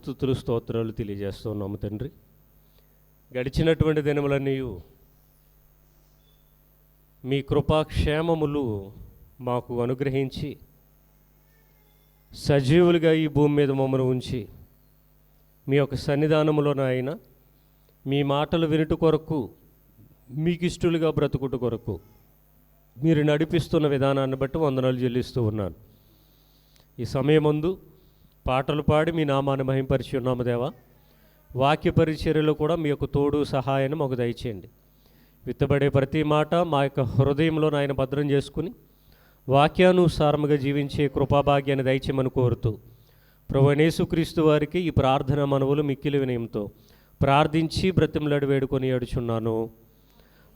స్తుతులు స్తోత్రాలు తెలియజేస్తున్నాము తండ్రి. గడిచినటువంటి దినములన్నీ మీ కృపాక్షేమములు మాకు అనుగ్రహించి సజీవులుగా ఈ భూమి మీద మమ్మల్ని ఉంచి మీ యొక్క సన్నిధానములో నాయన మీ మాటలు వినుట కొరకు మీకు ఇష్టలుగా బ్రతుకుట కొరకు మీరు నడిపిస్తున్న విధానాన్ని బట్టి వందనాలు చెల్లిస్తూ ఉన్నాను. ఈ సమయమందు పాటలు పాడి మీ నామాన్ని మహింపరిచి ఉన్నాము దేవా. వాక్య పరిచర్యలో కూడా మీ యొక్క తోడు సహాయాన్ని మాకు దయచేయండి. విత్తబడే ప్రతి మాట మా యొక్క హృదయంలో నాయన భద్రం చేసుకుని వాక్యానుసారముగా జీవించే కృపాభాగ్యాన్ని దయచేయమని కోరుతూ ప్రభువైన యేసుక్రీస్తు వారికి ఈ ప్రార్థన మనవులు మిక్కిలి వినయంతో ప్రార్థించి బ్రతిమలాడి వేడుకొని ఏడుచున్నాను.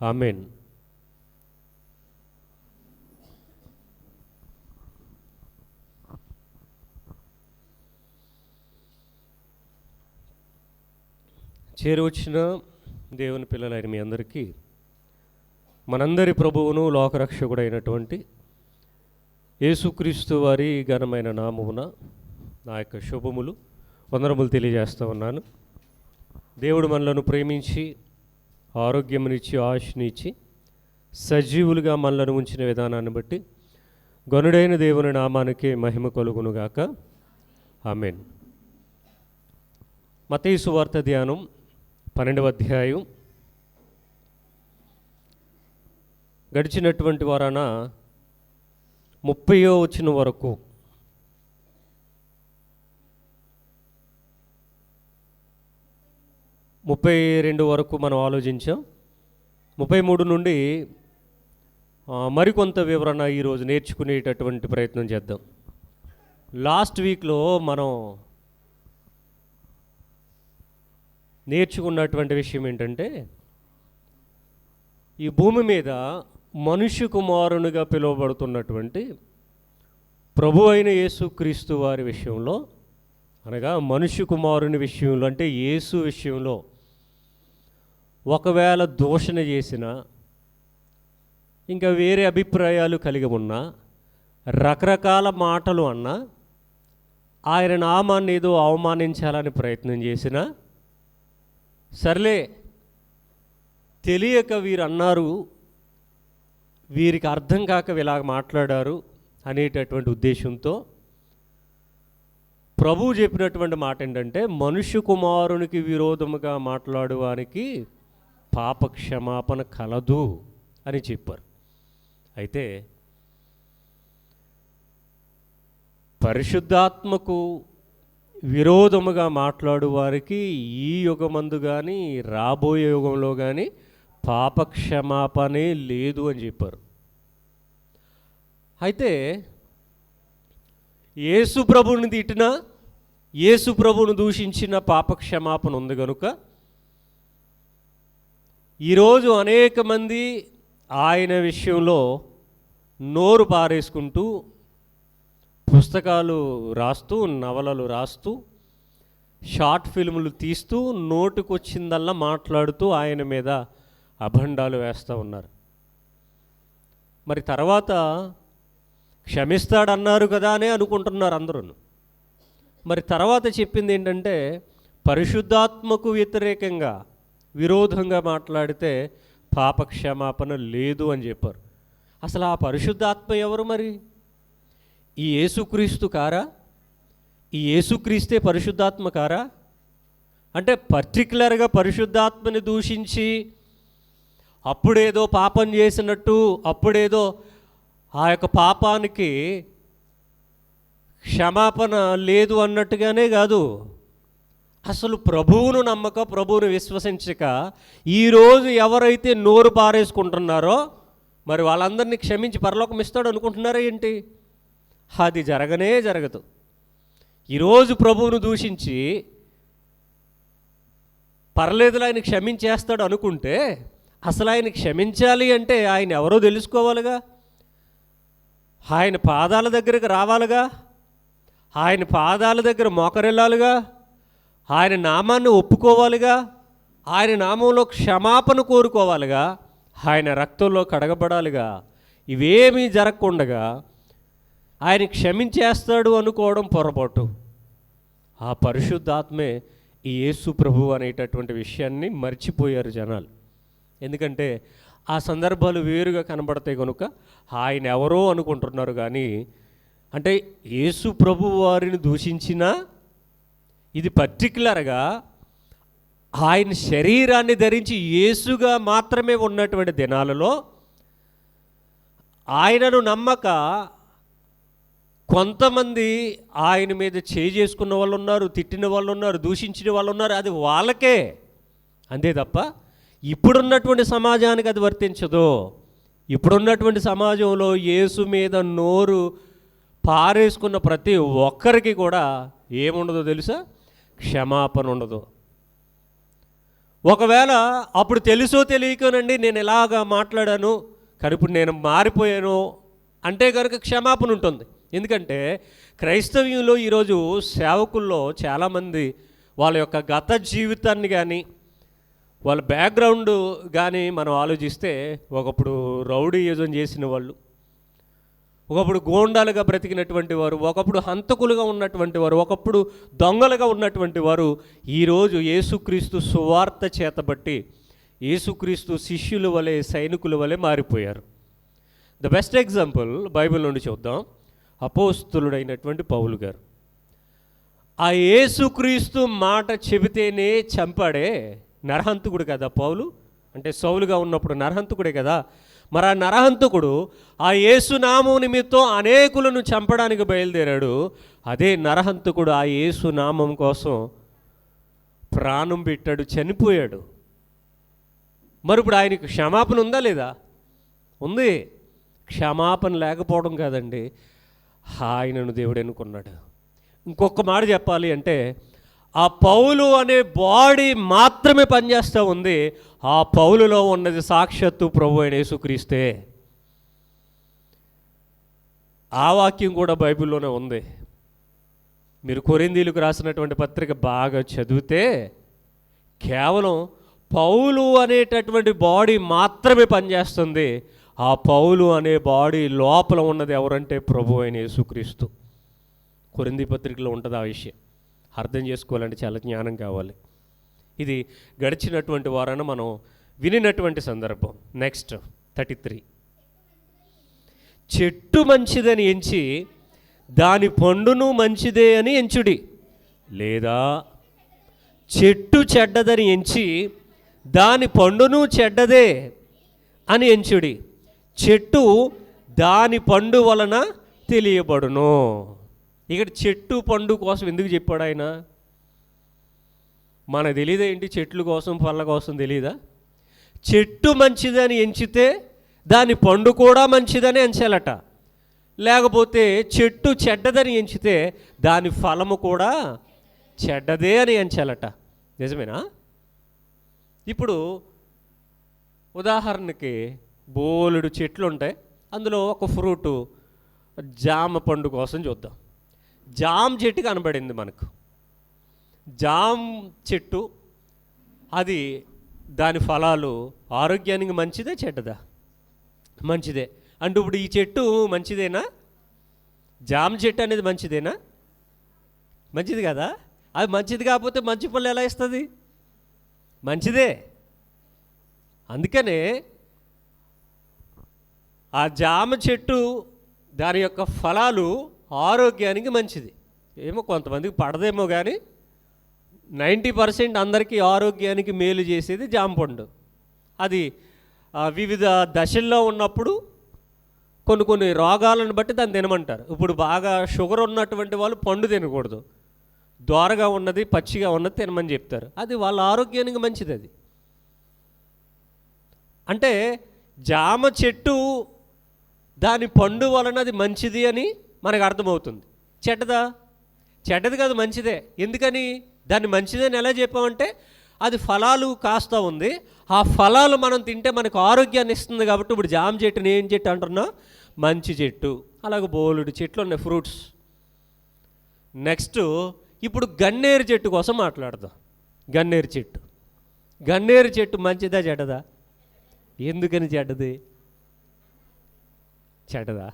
ఆమేన్. చేరువచ్చిన దేవుని పిల్లలైన మీ అందరికీ మనందరి ప్రభువును లోకరక్షకుడైనటువంటి యేసుక్రీస్తు వారి ఘనమైన నామమున నా యొక్క శుభములు వందనములు తెలియజేస్తూ ఉన్నాను. దేవుడు మనలను ప్రేమించి ఆరోగ్యమునిచ్చి ఆయుష్నిచ్చి సజీవులుగా మనలను ఉంచిన విధానాన్ని బట్టి గనుడైన దేవుని నామానికి మహిమ కలుగునుగాక. ఆమేన్. మత్తయి సువార్త ధ్యానం 12వ అధ్యాయం. గడిచినటువంటి వారాన 30వ వచనం వరకు 32 వరకు మనం ఆలోచించాం. 33 నుండి మరికొంత వివరణ ఈరోజు నేర్చుకునేటటువంటి ప్రయత్నం చేద్దాం. లాస్ట్ వీక్లో మనం నేర్చుకున్నటువంటి విషయం ఏంటంటే, ఈ భూమి మీద మనుష్య కుమారునిగా పిలువబడుతున్నటువంటి ప్రభు అయిన యేసుక్రీస్తు వారి విషయంలో, అనగా మనుష్య కుమారుని విషయంలో అంటే యేసు విషయంలో ఒకవేళ దూషణ చేసినా, ఇంకా వేరే అభిప్రాయాలు కలిగి ఉన్నా, రకరకాల మాటలు అన్నా, ఆయన నామాన్ని ఏదో అవమానించాలని ప్రయత్నం చేసినా, సర్లే తెలియక వీరు అన్నారు, వీరికి అర్థం కాక ఇలాగ మాట్లాడారు అనేటటువంటి ఉద్దేశంతో ప్రభువు చెప్పినటువంటి మాట ఏంటంటే, మనుష్య కుమారునికి విరోధముగా మాట్లాడువానికి పాప క్షమాపణ కలదు అని చెప్పారు. అయితే పరిశుద్ధాత్మకు విరోధముగా మాట్లాడు వారికి ఈ యుగమందు కానీ రాబోయే యుగంలో కానీ పాపక్షమాపణే లేదు అని చెప్పారు. అయితే యేసు ప్రభువుని తిట్టినా, యేసు ప్రభువును దూషించిన పాపక్షమాపణ ఉంది కనుక ఈరోజు అనేక మంది ఆయన విషయంలో నోరు పారేసుకుంటూ పుస్తకాలు రాస్తూ, నవలలు రాస్తూ, షార్ట్ ఫిల్ములు తీస్తూ, నోటుకొచ్చిందల్లా మాట్లాడుతూ ఆయన మీద అభండాలు వేస్తూ ఉన్నారు. మరి తర్వాత క్షమిస్తాడన్నారు కదా అని అనుకుంటున్నారు అందరూ. మరి తర్వాత చెప్పింది ఏంటంటే, పరిశుద్ధాత్మకు వ్యతిరేకంగా విరోధంగా మాట్లాడితే పాపక్షమాపణ లేదు అని చెప్పారు. అసలు ఆ పరిశుద్ధాత్మ ఎవరు? మరి ఈ యేసుక్రీస్తు కారా? ఈ యేసుక్రీస్తే పరిశుద్ధాత్మ కారా? అంటే పర్టికులర్గా పరిశుద్ధాత్మని దూషించి అప్పుడేదో పాపం చేసినట్టు, అప్పుడేదో ఆ యొక్క పాపానికి క్షమాపణ లేదు అన్నట్టుగానే కాదు. అసలు ప్రభువును నమ్మక, ప్రభువును విశ్వసించక ఈరోజు ఎవరైతే నోరు పారేసుకుంటున్నారో మరి వాళ్ళందరినీ క్షమించి పరలోకం ఇస్తాడు అనుకుంటున్నారా ఏంటి? అది జరగనే జరగదు. ఈరోజు ప్రభువును దూషించి పర్లేదులు ఆయన క్షమించేస్తాడు అనుకుంటే, అసలు ఆయన క్షమించాలి అంటే ఆయన ఎవరో తెలుసుకోవాలిగా, ఆయన పాదాల దగ్గరికి రావాలిగా, ఆయన పాదాల దగ్గర మోకరిల్లాలిగా, ఆయన నామాన్ని ఒప్పుకోవాలిగా, ఆయన నామంలో క్షమాపణ కోరుకోవాలిగా, ఆయన రక్తంలో కడగబడాలిగా. ఇవేమీ జరగకుండగా ఆయన క్షమించేస్తాడు అనుకోవడం పొరపాటు. ఆ పరిశుద్ధాత్మే ఈ యేసు ప్రభు అనేటటువంటి విషయాన్ని మర్చిపోయారు జనాలు. ఎందుకంటే ఆ సందర్భాలు వేరుగా కనబడతాయి కనుక ఆయన ఎవరో అనుకుంటున్నారు. కానీ అంటే యేసు ప్రభు వారిని దూషించినా ఇది పర్టికులర్గా ఆయన శరీరాన్ని ధరించి యేసుగా మాత్రమే ఉన్నటువంటి దినాలలో ఆయనను నమ్మక కొంతమంది ఆయన మీద చేసుకున్న వాళ్ళు ఉన్నారు, తిట్టిన వాళ్ళు ఉన్నారు, దూషించిన వాళ్ళు ఉన్నారు. అది వాళ్ళకే, అంతే తప్ప ఇప్పుడున్నటువంటి సమాజానికి అది వర్తించదు. ఇప్పుడున్నటువంటి సమాజంలో యేసు మీద నోరు పారేసుకున్న ప్రతి ఒక్కరికి కూడా ఏముండదో తెలుసా? క్షమాపణ ఉండదు. ఒకవేళ అప్పుడు తెలుసో తెలియకనండి నేను ఇలాగా మాట్లాడాను కానీ ఇప్పుడు నేను మారిపోయాను అంటే కనుక క్షమాపణ ఉంటుంది. ఎందుకంటే క్రైస్తవ్యంలో ఈరోజు సేవకుల్లో చాలామంది వాళ్ళ యొక్క గత జీవితాన్ని కానీ వాళ్ళ బ్యాక్గ్రౌండ్ కానీ మనం ఆలోచిస్తే ఒకప్పుడు రౌడీయిజం చేసిన వాళ్ళు, ఒకప్పుడు గోండాలుగా బ్రతికినటువంటి వారు, ఒకప్పుడు హంతకులుగా ఉన్నటువంటి వారు, ఒకప్పుడు దొంగలుగా ఉన్నటువంటి వారు ఈరోజు యేసుక్రీస్తు సువార్త చేతబట్టి యేసుక్రీస్తు శిష్యుల వలె, సైనికుల వలె మారిపోయారు. ద బెస్ట్ ఎగ్జాంపుల్ బైబిల్ నుండి చూద్దాం. అపోస్తులుడైనటువంటి పౌలు గారు ఆ యేసుక్రీస్తు మాట చెబితేనే చంపాడే నరహంతకుడు కదా పౌలు. అంటే సౌలుగా ఉన్నప్పుడు నరహంతకుడే కదా. మరి ఆ నరహంతకుడు ఆ యేసు నామం నిమిత్తం అనేకులను చంపడానికి బయలుదేరాడు. అదే నరహంతకుడు ఆ యేసు నామం కోసం ప్రాణం పెట్టాడు, చనిపోయాడు. మరి ఇప్పుడు ఆయనకు క్షమాపణ ఉందా లేదా? ఉంది. క్షమాపణ లేకపోవడం కాదండి, ఆయనను దేవుడు ఎన్నుకున్నాడు. ఇంకొక మాట చెప్పాలి అంటే ఆ పౌలు అనే బాడీ మాత్రమే పనిచేస్తూ ఉంది. ఆ పౌలులో ఉన్నది సాక్షాత్తు ప్రభు అయిన యేసుక్రీస్తే. ఆ వాక్యం కూడా బైబిల్లోనే ఉంది. మీరు కొరింథీయులకు రాసినటువంటి పత్రిక బాగా చదివితే కేవలం పౌలు అనేటటువంటి బాడీ మాత్రమే పనిచేస్తుంది. ఆ పౌలు అనే బాడీ లోపల ఉన్నది ఎవరంటే ప్రభు అయిన యేసుక్రీస్తు. కొరింథీ పత్రికలో ఉంటుంది ఆ విషయం. అర్థం చేసుకోవాలంటే చాలా జ్ఞానం కావాలి. ఇది గడిచినటువంటి వారాన మనం వినినటువంటి సందర్భం. నెక్స్ట్ 33. చెట్టు మంచిదని ఎంచి దాని పండును మంచిదే అని ఎంచుడి, లేదా చెట్టు చెడ్డదని ఎంచి దాని పండును చెడ్డదే అని ఎంచుడి. చెట్టు దాని పండు వలన తెలియబడును. ఇక్కడ చెట్టు పండు కోసం ఎందుకు చెప్పాడు ఆయన? మనకు తెలియదా ఏంటి? చెట్లు కోసం పళ్ళ కోసం తెలియదా? చెట్టు మంచిదని ఎంచితే దాని పండు కూడా మంచిదని ఎంచాలట. లేకపోతే చెట్టు చెడ్డదని ఎంచితే దాని ఫలము కూడా చెడ్డదే అని ఎంచాలట. నిజమేనా? ఇప్పుడు ఉదాహరణకి బోలెడు చెట్లు ఉంటాయి, అందులో ఒక ఫ్రూటు జామ పండు కోసం చూద్దాం. జామ చెట్టు కనబడింది మనకు. జామ చెట్టు అది దాని ఫలాలు ఆరోగ్యానికి మంచిదే చెడ్డదా? మంచిదే. అంటే ఇప్పుడు ఈ చెట్టు మంచిదేనా? జామ చెట్టు అనేది మంచిదేనా? మంచిది కదా. అది మంచిది కాకపోతే మంచి పళ్ళు ఎలా ఇస్తుంది? మంచిదే. అందుకనే ఆ జామ చెట్టు దాని యొక్క ఫలాలు ఆరోగ్యానికి మంచిది. ఏమో కొంతమందికి పడదేమో కానీ 90% అందరికీ ఆరోగ్యానికి మేలు చేసేది జామ పండు. అది వివిధ దశల్లో ఉన్నప్పుడు కొన్ని రోగాలను బట్టి దాన్ని తినమంటారు. ఇప్పుడు బాగా షుగర్ ఉన్నటువంటి వాళ్ళు పండు తినకూడదు, దోరగా ఉన్నది పచ్చిగా ఉన్నది తినమని చెప్తారు. అది వాళ్ళ ఆరోగ్యానికి మంచిది. అది అంటే జామ చెట్టు దాని పండు వలన అది మంచిది అని మనకు అర్థమవుతుంది. చెడ్డదా? చెడ్డది కాదు, మంచిదే. ఎందుకని దాన్ని మంచిదని ఎలా చెప్పామంటే అది ఫలాలు కాస్తూ ఉంది. ఆ ఫలాలు మనం తింటే మనకు ఆరోగ్యాన్ని ఇస్తుంది. కాబట్టి ఇప్పుడు జామ చెట్టుని ఏం చెట్టు అంటున్నా? మంచి చెట్టు. అలాగే బోలుడు చెట్లు ఉన్నాయి, ఫ్రూట్స్. నెక్స్ట్ ఇప్పుడు గన్నేరు చెట్టు కోసం మాట్లాడదాం. గన్నేరు చెట్టు. గన్నేరు చెట్టు మంచిదా చెడ్డదా? ఎందుకని చెడ్డది? చెడ్డదా?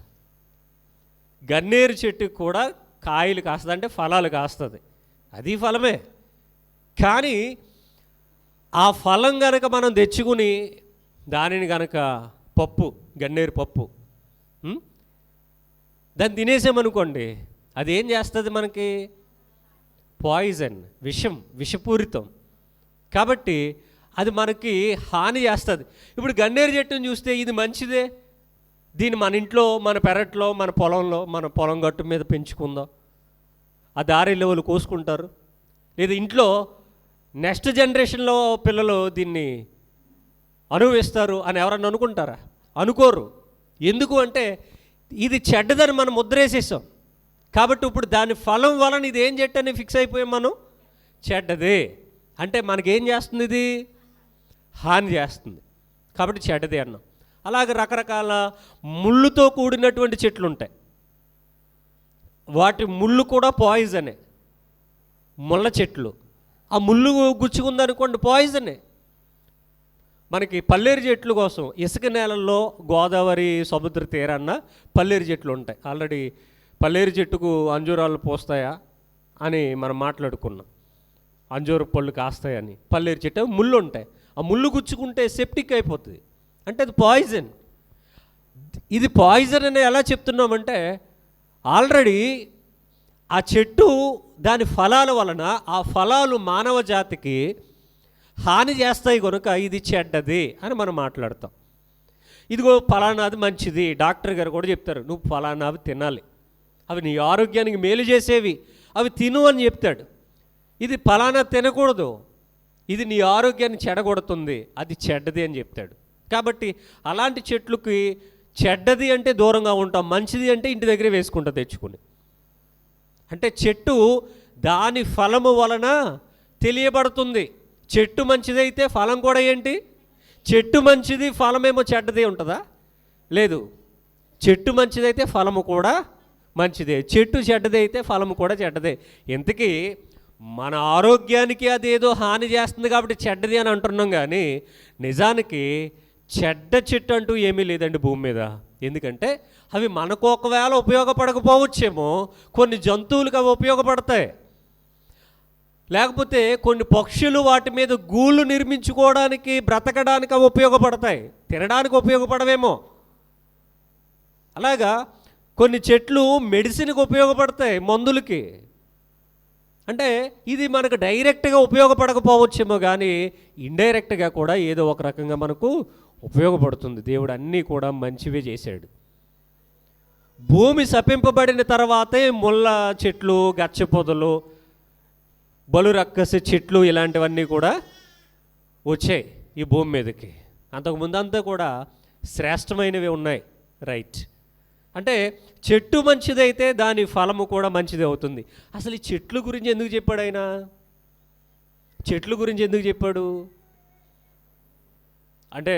గన్నేరు చెట్టుకు కూడా కాయలు కాస్తుంది, అంటే ఫలాలు కాస్తుంది. అది ఫలమే. కానీ ఆ ఫలం కనుక మనం తెచ్చుకుని దానిని కనుక పప్పు, గన్నేరు పప్పు, దాన్ని తినేసామనుకోండి, అది ఏం చేస్తుంది మనకి? పాయిజన్, విషపూరితం. కాబట్టి అది మనకి హాని చేస్తుంది. ఇప్పుడు గన్నేరు చెట్టును చూస్తే ఇది మంచిదే, దీన్ని మన ఇంట్లో, మన పెరట్లో, మన పొలంలో, మన పొలం గట్టు మీద పెంచుకుందాం, ఆ దారిలో వాళ్ళు కోసుకుంటారు. లేదా ఇంట్లో నెక్స్ట్ జనరేషన్లో పిల్లలు దీన్ని అనుభవిస్తారు అని ఎవరన్నా అనుకుంటారా? అనుకోరు. ఎందుకు అంటే ఇది చెడ్డదని మనం ముద్రేసేసాం. కాబట్టి ఇప్పుడు దాని ఫలం వలన ఇది ఏం చెట్టు అని ఫిక్స్ అయిపోయాం మనం, చెడ్డదే. అంటే మనకేం చేస్తుంది? ఇది హాని చేస్తుంది, కాబట్టి చెడ్డదే అన్నాం. అలాగే రకరకాల ముళ్ళుతో కూడినటువంటి చెట్లు ఉంటాయి, వాటి ముళ్ళు కూడా పాయిజనే. ముళ్ళ చెట్లు, ఆ ముళ్ళు గుచ్చుకుందనుకోండి పాయిజనే. మనకి పల్లేరు చెట్లు కోసం ఇసుక నేలల్లో గోదావరి సముద్ర తీరాన్న పల్లేరు చెట్లు ఉంటాయి. ఆల్రెడీ పల్లేరు చెట్టుకు అంజూరాలు పోస్తాయా అని మనం మాట్లాడుకున్నాం, అంజూరు పళ్ళు కాస్తాయని. పల్లేరు చెట్టు ముళ్ళు ఉంటాయి, ఆ ముళ్ళు గుచ్చుకుంటే సెప్టిక్ అయిపోతుంది, అంటే అది పాయిజన్. ఇది పాయిజన్ అని ఎలా చెప్తున్నామంటే ఆల్రెడీ ఆ చెట్టు దాని ఫలాల వలన, ఆ ఫలాలు మానవ జాతికి హాని చేస్తాయి కనుక ఇది చెడ్డది అని మనం మాట్లాడతాం. ఇదిగో ఫలానాది మంచిది, డాక్టర్ గారు కూడా చెప్తారు, నువ్వు ఫలానావి తినాలి, అవి నీ ఆరోగ్యానికి మేలు చేసేవి, అవి తిను అని చెప్తాడు. ఇది ఫలానా తినకూడదు, ఇది నీ ఆరోగ్యాన్ని చెడగొడుతుంది, అది చెడ్డది అని చెప్తాడు. కాబట్టి అలాంటి చెట్లకి చెడ్డది అంటే దూరంగా ఉంటాం, మంచిది అంటే ఇంటి దగ్గరే వేసుకుంటా తెచ్చుకుని. అంటే చెట్టు దాని ఫలము వలన తెలియబడుతుంది. చెట్టు మంచిదైతే ఫలం కూడా ఏంటి? చెట్టు మంచిది, ఫలమేమో చెడ్డది ఉంటుందా? లేదు. చెట్టు మంచిదైతే ఫలము కూడా మంచిదే, చెట్టు చెడ్డది అయితే ఫలము కూడా చెడ్డదే. ఇంతకీ మన ఆరోగ్యానికి అదేదో హాని చేస్తుంది కాబట్టి చెడ్డది అని అంటున్నాం, కానీ నిజానికి చెడ్డ చెట్టు అంటూ ఏమీ లేదండి భూమి మీద. ఎందుకంటే అవి మనకు ఒకవేళ ఉపయోగపడకపోవచ్చేమో, కొన్ని జంతువులకు అవి ఉపయోగపడతాయి, లేకపోతే కొన్ని పక్షులు వాటి మీద గూళ్ళు నిర్మించుకోవడానికి, బ్రతకడానికి అవి ఉపయోగపడతాయి, తినడానికి ఉపయోగపడవేమో. అలాగా కొన్ని చెట్లు మెడిసిన్కి ఉపయోగపడతాయి, మందులకి. అంటే ఇది మనకు డైరెక్ట్గా ఉపయోగపడకపోవచ్చేమో, కానీ ఇండైరెక్ట్గా కూడా ఏదో ఒక రకంగా మనకు ఉపయోగపడుతుంది. దేవుడు అన్నీ కూడా మంచివే చేశాడు. భూమి శపింపబడిన తర్వాతే ముళ్ళ చెట్లు, గచ్చ పొదలు, బలురక్కసి చెట్లు ఇలాంటివన్నీ కూడా వచ్చాయి ఈ భూమి మీదకి. అంతకుముందు అంతా కూడా శ్రేష్టమైనవి ఉన్నాయి, రైట్. అంటే చెట్టు మంచిదైతే దాని ఫలము కూడా మంచిది అవుతుంది. అసలు ఈ చెట్ల గురించి ఎందుకు చెప్పాడు ఆయన? చెట్ల గురించి ఎందుకు చెప్పాడు అంటే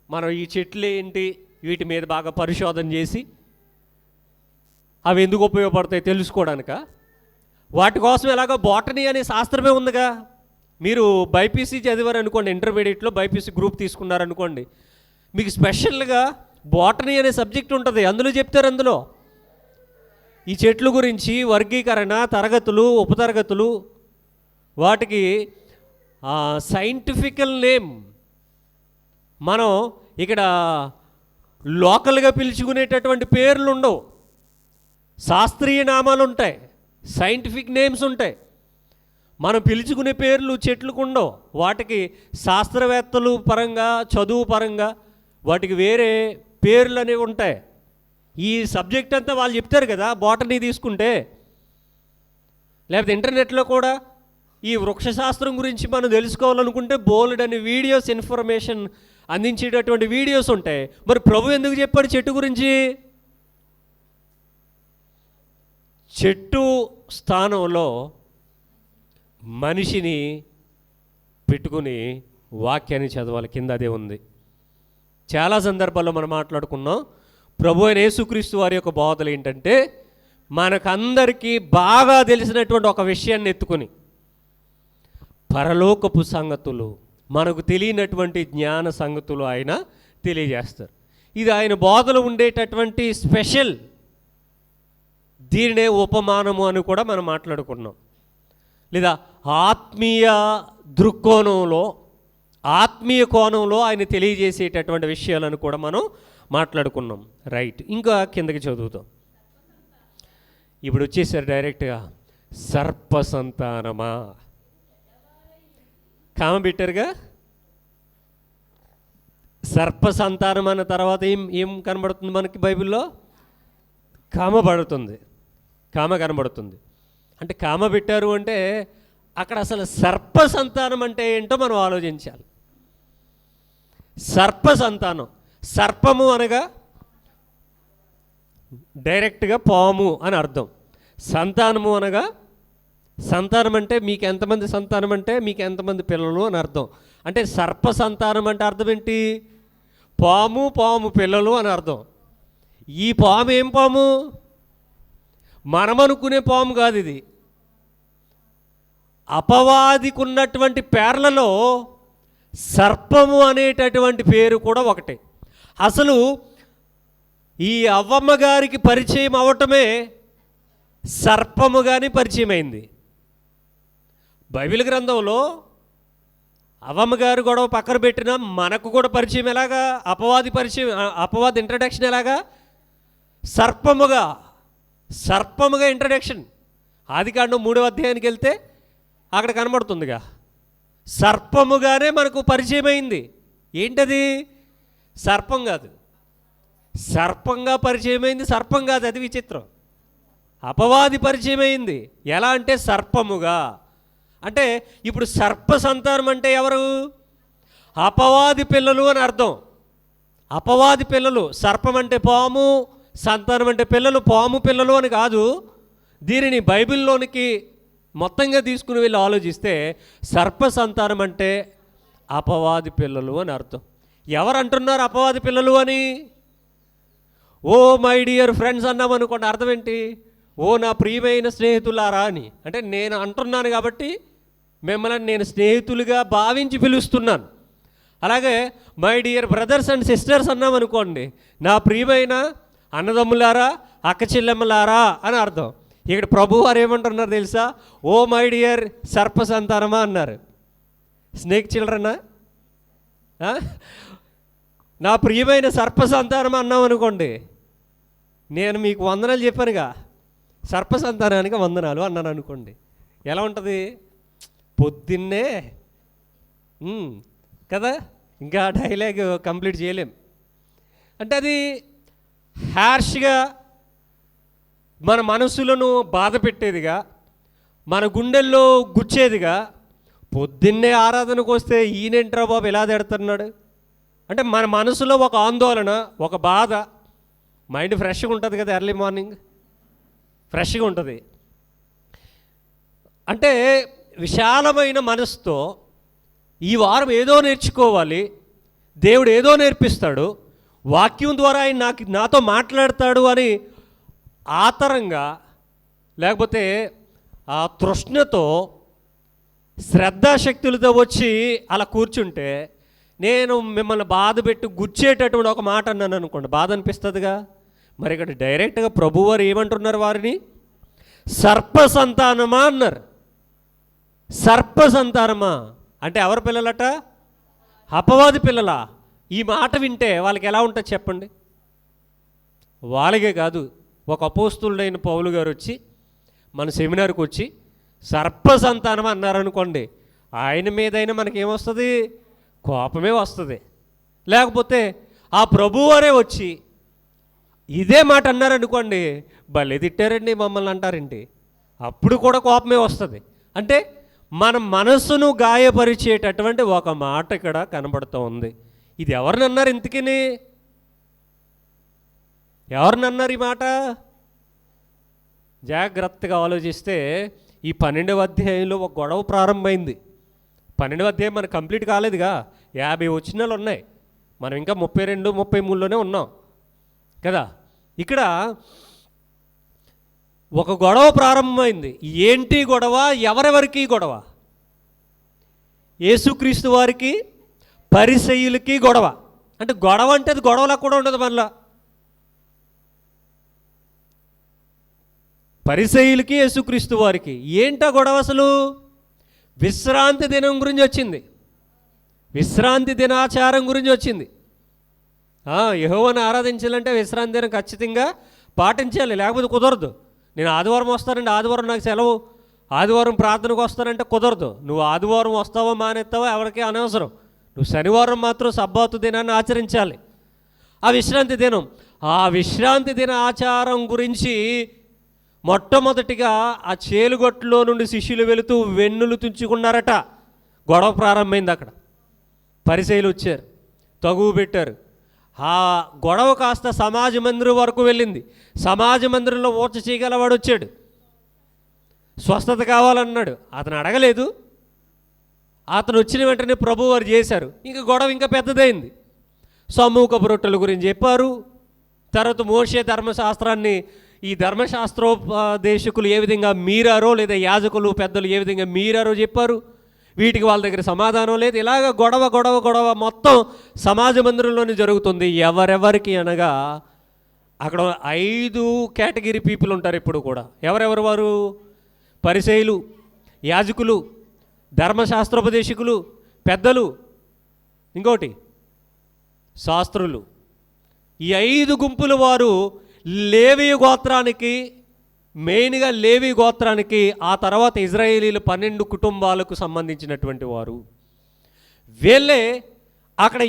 మనం ఈ చెట్లు ఏంటి, వీటి మీద బాగా పరిశోధన చేసి అవి ఎందుకు ఉపయోగపడతాయి తెలుసుకోవడానిక? వాటి కోసం ఎలాగో బాటనీ అనే శాస్త్రమే ఉందిగా. మీరు బైపీసీ చదివారు అనుకోండి, ఇంటర్మీడియట్లో బైపీసీ గ్రూప్ తీసుకున్నారనుకోండి, మీకు స్పెషల్గా బాటనీ అనే సబ్జెక్ట్ ఉంటుంది, అందులో చెప్తారు. అందులో ఈ చెట్ల గురించి వర్గీకరణ, తరగతులు, ఉపతరగతులు, వాటికి సైంటిఫికల్ నేమ్. మనం ఇక్కడ లోకల్గా పిలుచుకునేటటువంటి పేర్లు ఉండవు, శాస్త్రీయ నామాలు ఉంటాయి, సైంటిఫిక్ నేమ్స్ ఉంటాయి. మనం పిలుచుకునే పేర్లు చెట్లకు ఉండవు, వాటికి శాస్త్రవేత్తలు పరంగా, చదువు పరంగా వాటికి వేరే పేర్లు అనేవి ఉంటాయి. ఈ సబ్జెక్ట్ అంతా వాళ్ళు చెప్తారు కదా, బాటనీ తీసుకుంటే. లేకపోతే ఇంటర్నెట్లో కూడా ఈ వృక్షశాస్త్రం గురించి మనం తెలుసుకోవాలనుకుంటే బోల్డ్ అని వీడియోస్, ఇన్ఫర్మేషన్ అందించేటటువంటి వీడియోస్ ఉంటాయి. మరి ప్రభు ఎందుకు చెప్పాడు చెట్టు గురించి? చెట్టు స్థానంలో మనిషిని పెట్టుకుని వాక్యాన్ని చదవాలి. కింద అదే ఉంది. చాలా సందర్భాల్లో మనం మాట్లాడుకున్నాం. ప్రభు అయిన యేసుక్రీస్తు వారి యొక్క బోధలు ఏంటంటే, మనకందరికీ బాగా తెలిసినటువంటి ఒక విషయాన్ని ఎత్తుకొని పరలోకపు సంగతులు, మనకు తెలియనటువంటి జ్ఞాన సంగతులు ఆయన తెలియజేస్తారు. ఇది ఆయన బోధలు ఉండేటటువంటి స్పెషల్. దీనినే ఉపమానము అని కూడా మనం మాట్లాడుకున్నాం. లేదా ఆత్మీయ దృక్కోణంలో, ఆత్మీయ కోణంలో ఆయన తెలియజేసేటటువంటి విషయాలను కూడా మనం మాట్లాడుకున్నాం. రైట్, ఇంకా కిందకి చదువుతాం. ఇప్పుడు వచ్చేసారు డైరెక్ట్గా, సర్ప సంతానమా. కామ పెట్టారుగా, సర్ప సంతానం అన్న తర్వాత ఏం కనబడుతుంది మనకి బైబిల్లో? కామ కనబడుతుంది. అంటే కామ పెట్టారు అంటే అక్కడ అసలు సర్ప సంతానం అంటే ఏంటో మనం ఆలోచించాలి. సర్ప సంతానం, సర్పము అనగా డైరెక్ట్గా పాము అని అర్థం. సంతానము అనగా, సంతానం అంటే మీకు ఎంతమంది సంతానం అంటే మీకు ఎంతమంది పిల్లలు అని అర్థం. అంటే సర్ప సంతానం అంటే అర్థం ఏంటి? పాము పిల్లలు అని అర్థం. ఈ పాము ఏం పాము? మనమనుకునే పాము కాదు ఇది. అపవాదికి ఉన్నటువంటి పేర్లలో సర్పము అనేటటువంటి పేరు కూడా ఒకటే. అసలు ఈ అవ్వమ్మ గారికి పరిచయం అవటమే సర్పముగానే పరిచయం అయింది. బైబిల్ గ్రంథంలో అవ్వమ్మ గారు గొడవ పక్కన పెట్టినా మనకు కూడా పరిచయం ఎలాగా? అపవాది ఇంట్రడక్షన్ ఎలాగా? సర్పముగా ఇంట్రడక్షన్. ఆదికాండం 3వ అధ్యాయానికి వెళ్తే అక్కడ కనబడుతుందిగా, సర్పముగానే మనకు పరిచయం అయింది. ఏంటది? సర్పం కాదు, సర్పంగా పరిచయం అయింది. సర్పం కాదు, అది విచిత్రం. అపవాది పరిచయం అయింది. ఎలా అంటే సర్పముగా. అంటే ఇప్పుడు సర్ప సంతానం అంటే ఎవరు? అపవాది పిల్లలు అని అర్థం. అపవాది పిల్లలు. సర్పం అంటే పాము, సంతానం అంటే పిల్లలు. పాము పిల్లలు అని కాదు. దీనిని బైబిల్లోనికి మొత్తంగా తీసుకుని వెళ్ళి ఆలోచిస్తే సర్ప సంతానం అంటే అపవాది పిల్లలు అని అర్థం. ఎవరు అంటున్నారు అపవాది పిల్లలు అని? ఓ మై డియర్ ఫ్రెండ్స్ అన్నామనుకోండి, అర్థం ఏంటి? ఓ నా ప్రియమైన స్నేహితులారా అని. అంటే నేను అంటున్నాను కాబట్టి మిమ్మల్ని నేను స్నేహితులుగా భావించి పిలుస్తున్నాను. అలాగే my dear brothers and sisters అన్నామనుకోండి, నా ప్రియమైన అన్నదమ్ములారా, అక్క చెల్లెమ్మలారా అని అర్థం. ఇక్కడ ప్రభు వారు ఏమంటున్నారు తెలుసా? ఓ మై డియర్ సర్ప సంతానమా అన్నారు. స్నేక్ చిల్డ్రనా? నా ప్రియమైన సర్ప సంతానమా అన్నామనుకోండి, నేను మీకు వందనాలు చెప్పానుగా, సర్ప సంతానానికి వందనాలు అన్నాను అనుకోండి, ఎలా ఉంటుంది? పొద్దున్నే కదా, ఇంకా డైలాగ్ కంప్లీట్ చేయలేం. అంటే అది హ్యార్ష్గా మన మనసులను బాధ పెట్టేదిగా, మన గుండెల్లో గుచ్చేదిగా. పొద్దున్నే ఆరాధనకు వస్తే ఈయనేంట్రా బాబు ఎలా తిడుతున్నాడు అంటే మన మనసులో ఒక ఆందోళన, ఒక బాధ. మైండ్ ఫ్రెష్గా ఉంటుంది కదా, ఎర్లీ మార్నింగ్ ఫ్రెష్గా ఉంటుంది. అంటే విశాలమైన మనసుతో ఈ వారం ఏదో నేర్చుకోవాలి, దేవుడు ఏదో నేర్పిస్తాడు, వాక్యం ద్వారా ఆయన నాతో మాట్లాడతాడు అని ఆతరంగా, లేకపోతే ఆ తృష్ణతో, శ్రద్ధాశక్తులతో వచ్చి అలా కూర్చుంటే, నేను మిమ్మల్ని బాధ పెట్టి గుచ్చేటటువంటి ఒక మాట అన్నాను అనుకోండి, బాధ అనిపిస్తుందిగా. మరి ఇక్కడ డైరెక్ట్గా ప్రభువారు ఏమంటున్నారు? వారిని సర్ప సంతానమా అన్నారు. సర్ప సంతానమా అంటే ఎవరి పిల్లలట? అపవాది పిల్లలా? ఈ మాట వింటే వాళ్ళకి ఎలా ఉంటుంది చెప్పండి? వాళ్ళకే కాదు, ఒక అపోస్తులుడైన పౌలు గారు వచ్చి మన సెమినార్కి వచ్చి సర్ప సంతానం అన్నారనుకోండి, ఆయన మీదైనా మనకేమొస్తుంది? కోపమే వస్తుంది. లేకపోతే ఆ ప్రభువారే వచ్చి ఇదే మాట అన్నారనుకోండి, భలే తిట్టారండి మమ్మల్ని అంటారండి, అప్పుడు కూడా కోపమే వస్తుంది. అంటే మన మనసును గాయపరిచేటటువంటి ఒక మాట ఇక్కడ కనబడుతూ ఉంది. ఇది ఎవరిని అన్నారు? ఇంతకీ ఎవరిని అన్నారు ఈ మాట? జాగ్రత్తగా ఆలోచిస్తే ఈ 12వ అధ్యాయంలో ఒక గొడవ ప్రారంభమైంది. 12వ అధ్యాయం మనకు కంప్లీట్ కాలేదుగా, 50 వచనాలు ఉన్నాయి. మనం ఇంకా 32, 33లోనే ఉన్నాం కదా. ఇక్కడ ఒక గొడవ ప్రారంభమైంది. ఏంటి గొడవ? ఎవరెవరికి గొడవ? యేసుక్రీస్తు వారికి, పరిసయ్యులకి గొడవ. అంటే గొడవ అంటే అది గొడవలా కూడా ఉండదు. మళ్ళా పరిసయ్యులకి, యేసుక్రీస్తు వారికి ఏంటా గొడవ? అసలు విశ్రాంతి దినం గురించి వచ్చింది, విశ్రాంతి దినాచారం గురించి వచ్చింది. యెహోవాను ఆరాధించాలంటే విశ్రాంతి దినం ఖచ్చితంగా పాటించాలి, లేకపోతే కుదరదు. నేను ఆదివారం వస్తానండి, ఆదివారం నాకు సెలవు, ఆదివారం ప్రార్థనకు వస్తానంటే కుదరదు. నువ్వు ఆదివారం వస్తావో మానేస్తావో ఎవరికి అనవసరం. నువ్వు శనివారం మాత్రం సబ్బాతు దినాన్ని ఆచరించాలి, ఆ విశ్రాంతి దినం. ఆ విశ్రాంతి దిన ఆచారం గురించి మొట్టమొదటిగా ఆ చేలుగొట్టులో నుండి శిష్యులు వెళుతూ వెన్నులు తుంచుకున్నారట. గొడవ ప్రారంభమైంది. అక్కడ పరిసయ్యులు వచ్చారు, తగువు పెట్టారు. ఆ గొడవ కాస్త సమాజ మందిరం వరకు వెళ్ళింది. సమాజ మందిరంలో ఊర్చ చేయగలవాడు వచ్చాడు, స్వస్థత కావాలన్నాడు. అతను అడగలేదు, అతను వచ్చిన వెంటనే ప్రభు వారు చేశారు. ఇంకా గొడవ ఇంకా పెద్దదైంది. సమూహపు రొట్టెల గురించి చెప్పారు. తర్వాత మోషే ధర్మశాస్త్రాన్ని, ఈ ధర్మశాస్త్రోపదేశకులు ఏ విధంగా మీరారో, లేదా యాజకులు పెద్దలు ఏ విధంగా మీరారో చెప్పారు. వీటికి వాళ్ళ దగ్గర సమాధానం లేదు. ఇలాగ గొడవ గొడవ గొడవ మొత్తం సమాజ మందిరంలోనే జరుగుతుంది. ఎవరెవరికి అనగా అక్కడ 5 కేటగిరీ పీపుల్ ఉంటారు ఇప్పుడు కూడా. ఎవరెవరు వారు? పరిసయ్యులు, యాజకులు, ధర్మశాస్త్రోపదేశకులు, పెద్దలు, ఇంకోటి శాస్త్రులు. ఈ 5 గుంపుల వారు లేవి గోత్రానికి, మెయిన్గా లేవి గోత్రానికి, ఆ తర్వాత ఇజ్రాయేలీలు 12 కుటుంబాలకు సంబంధించినటువంటి వారు. వీళ్ళే అక్కడ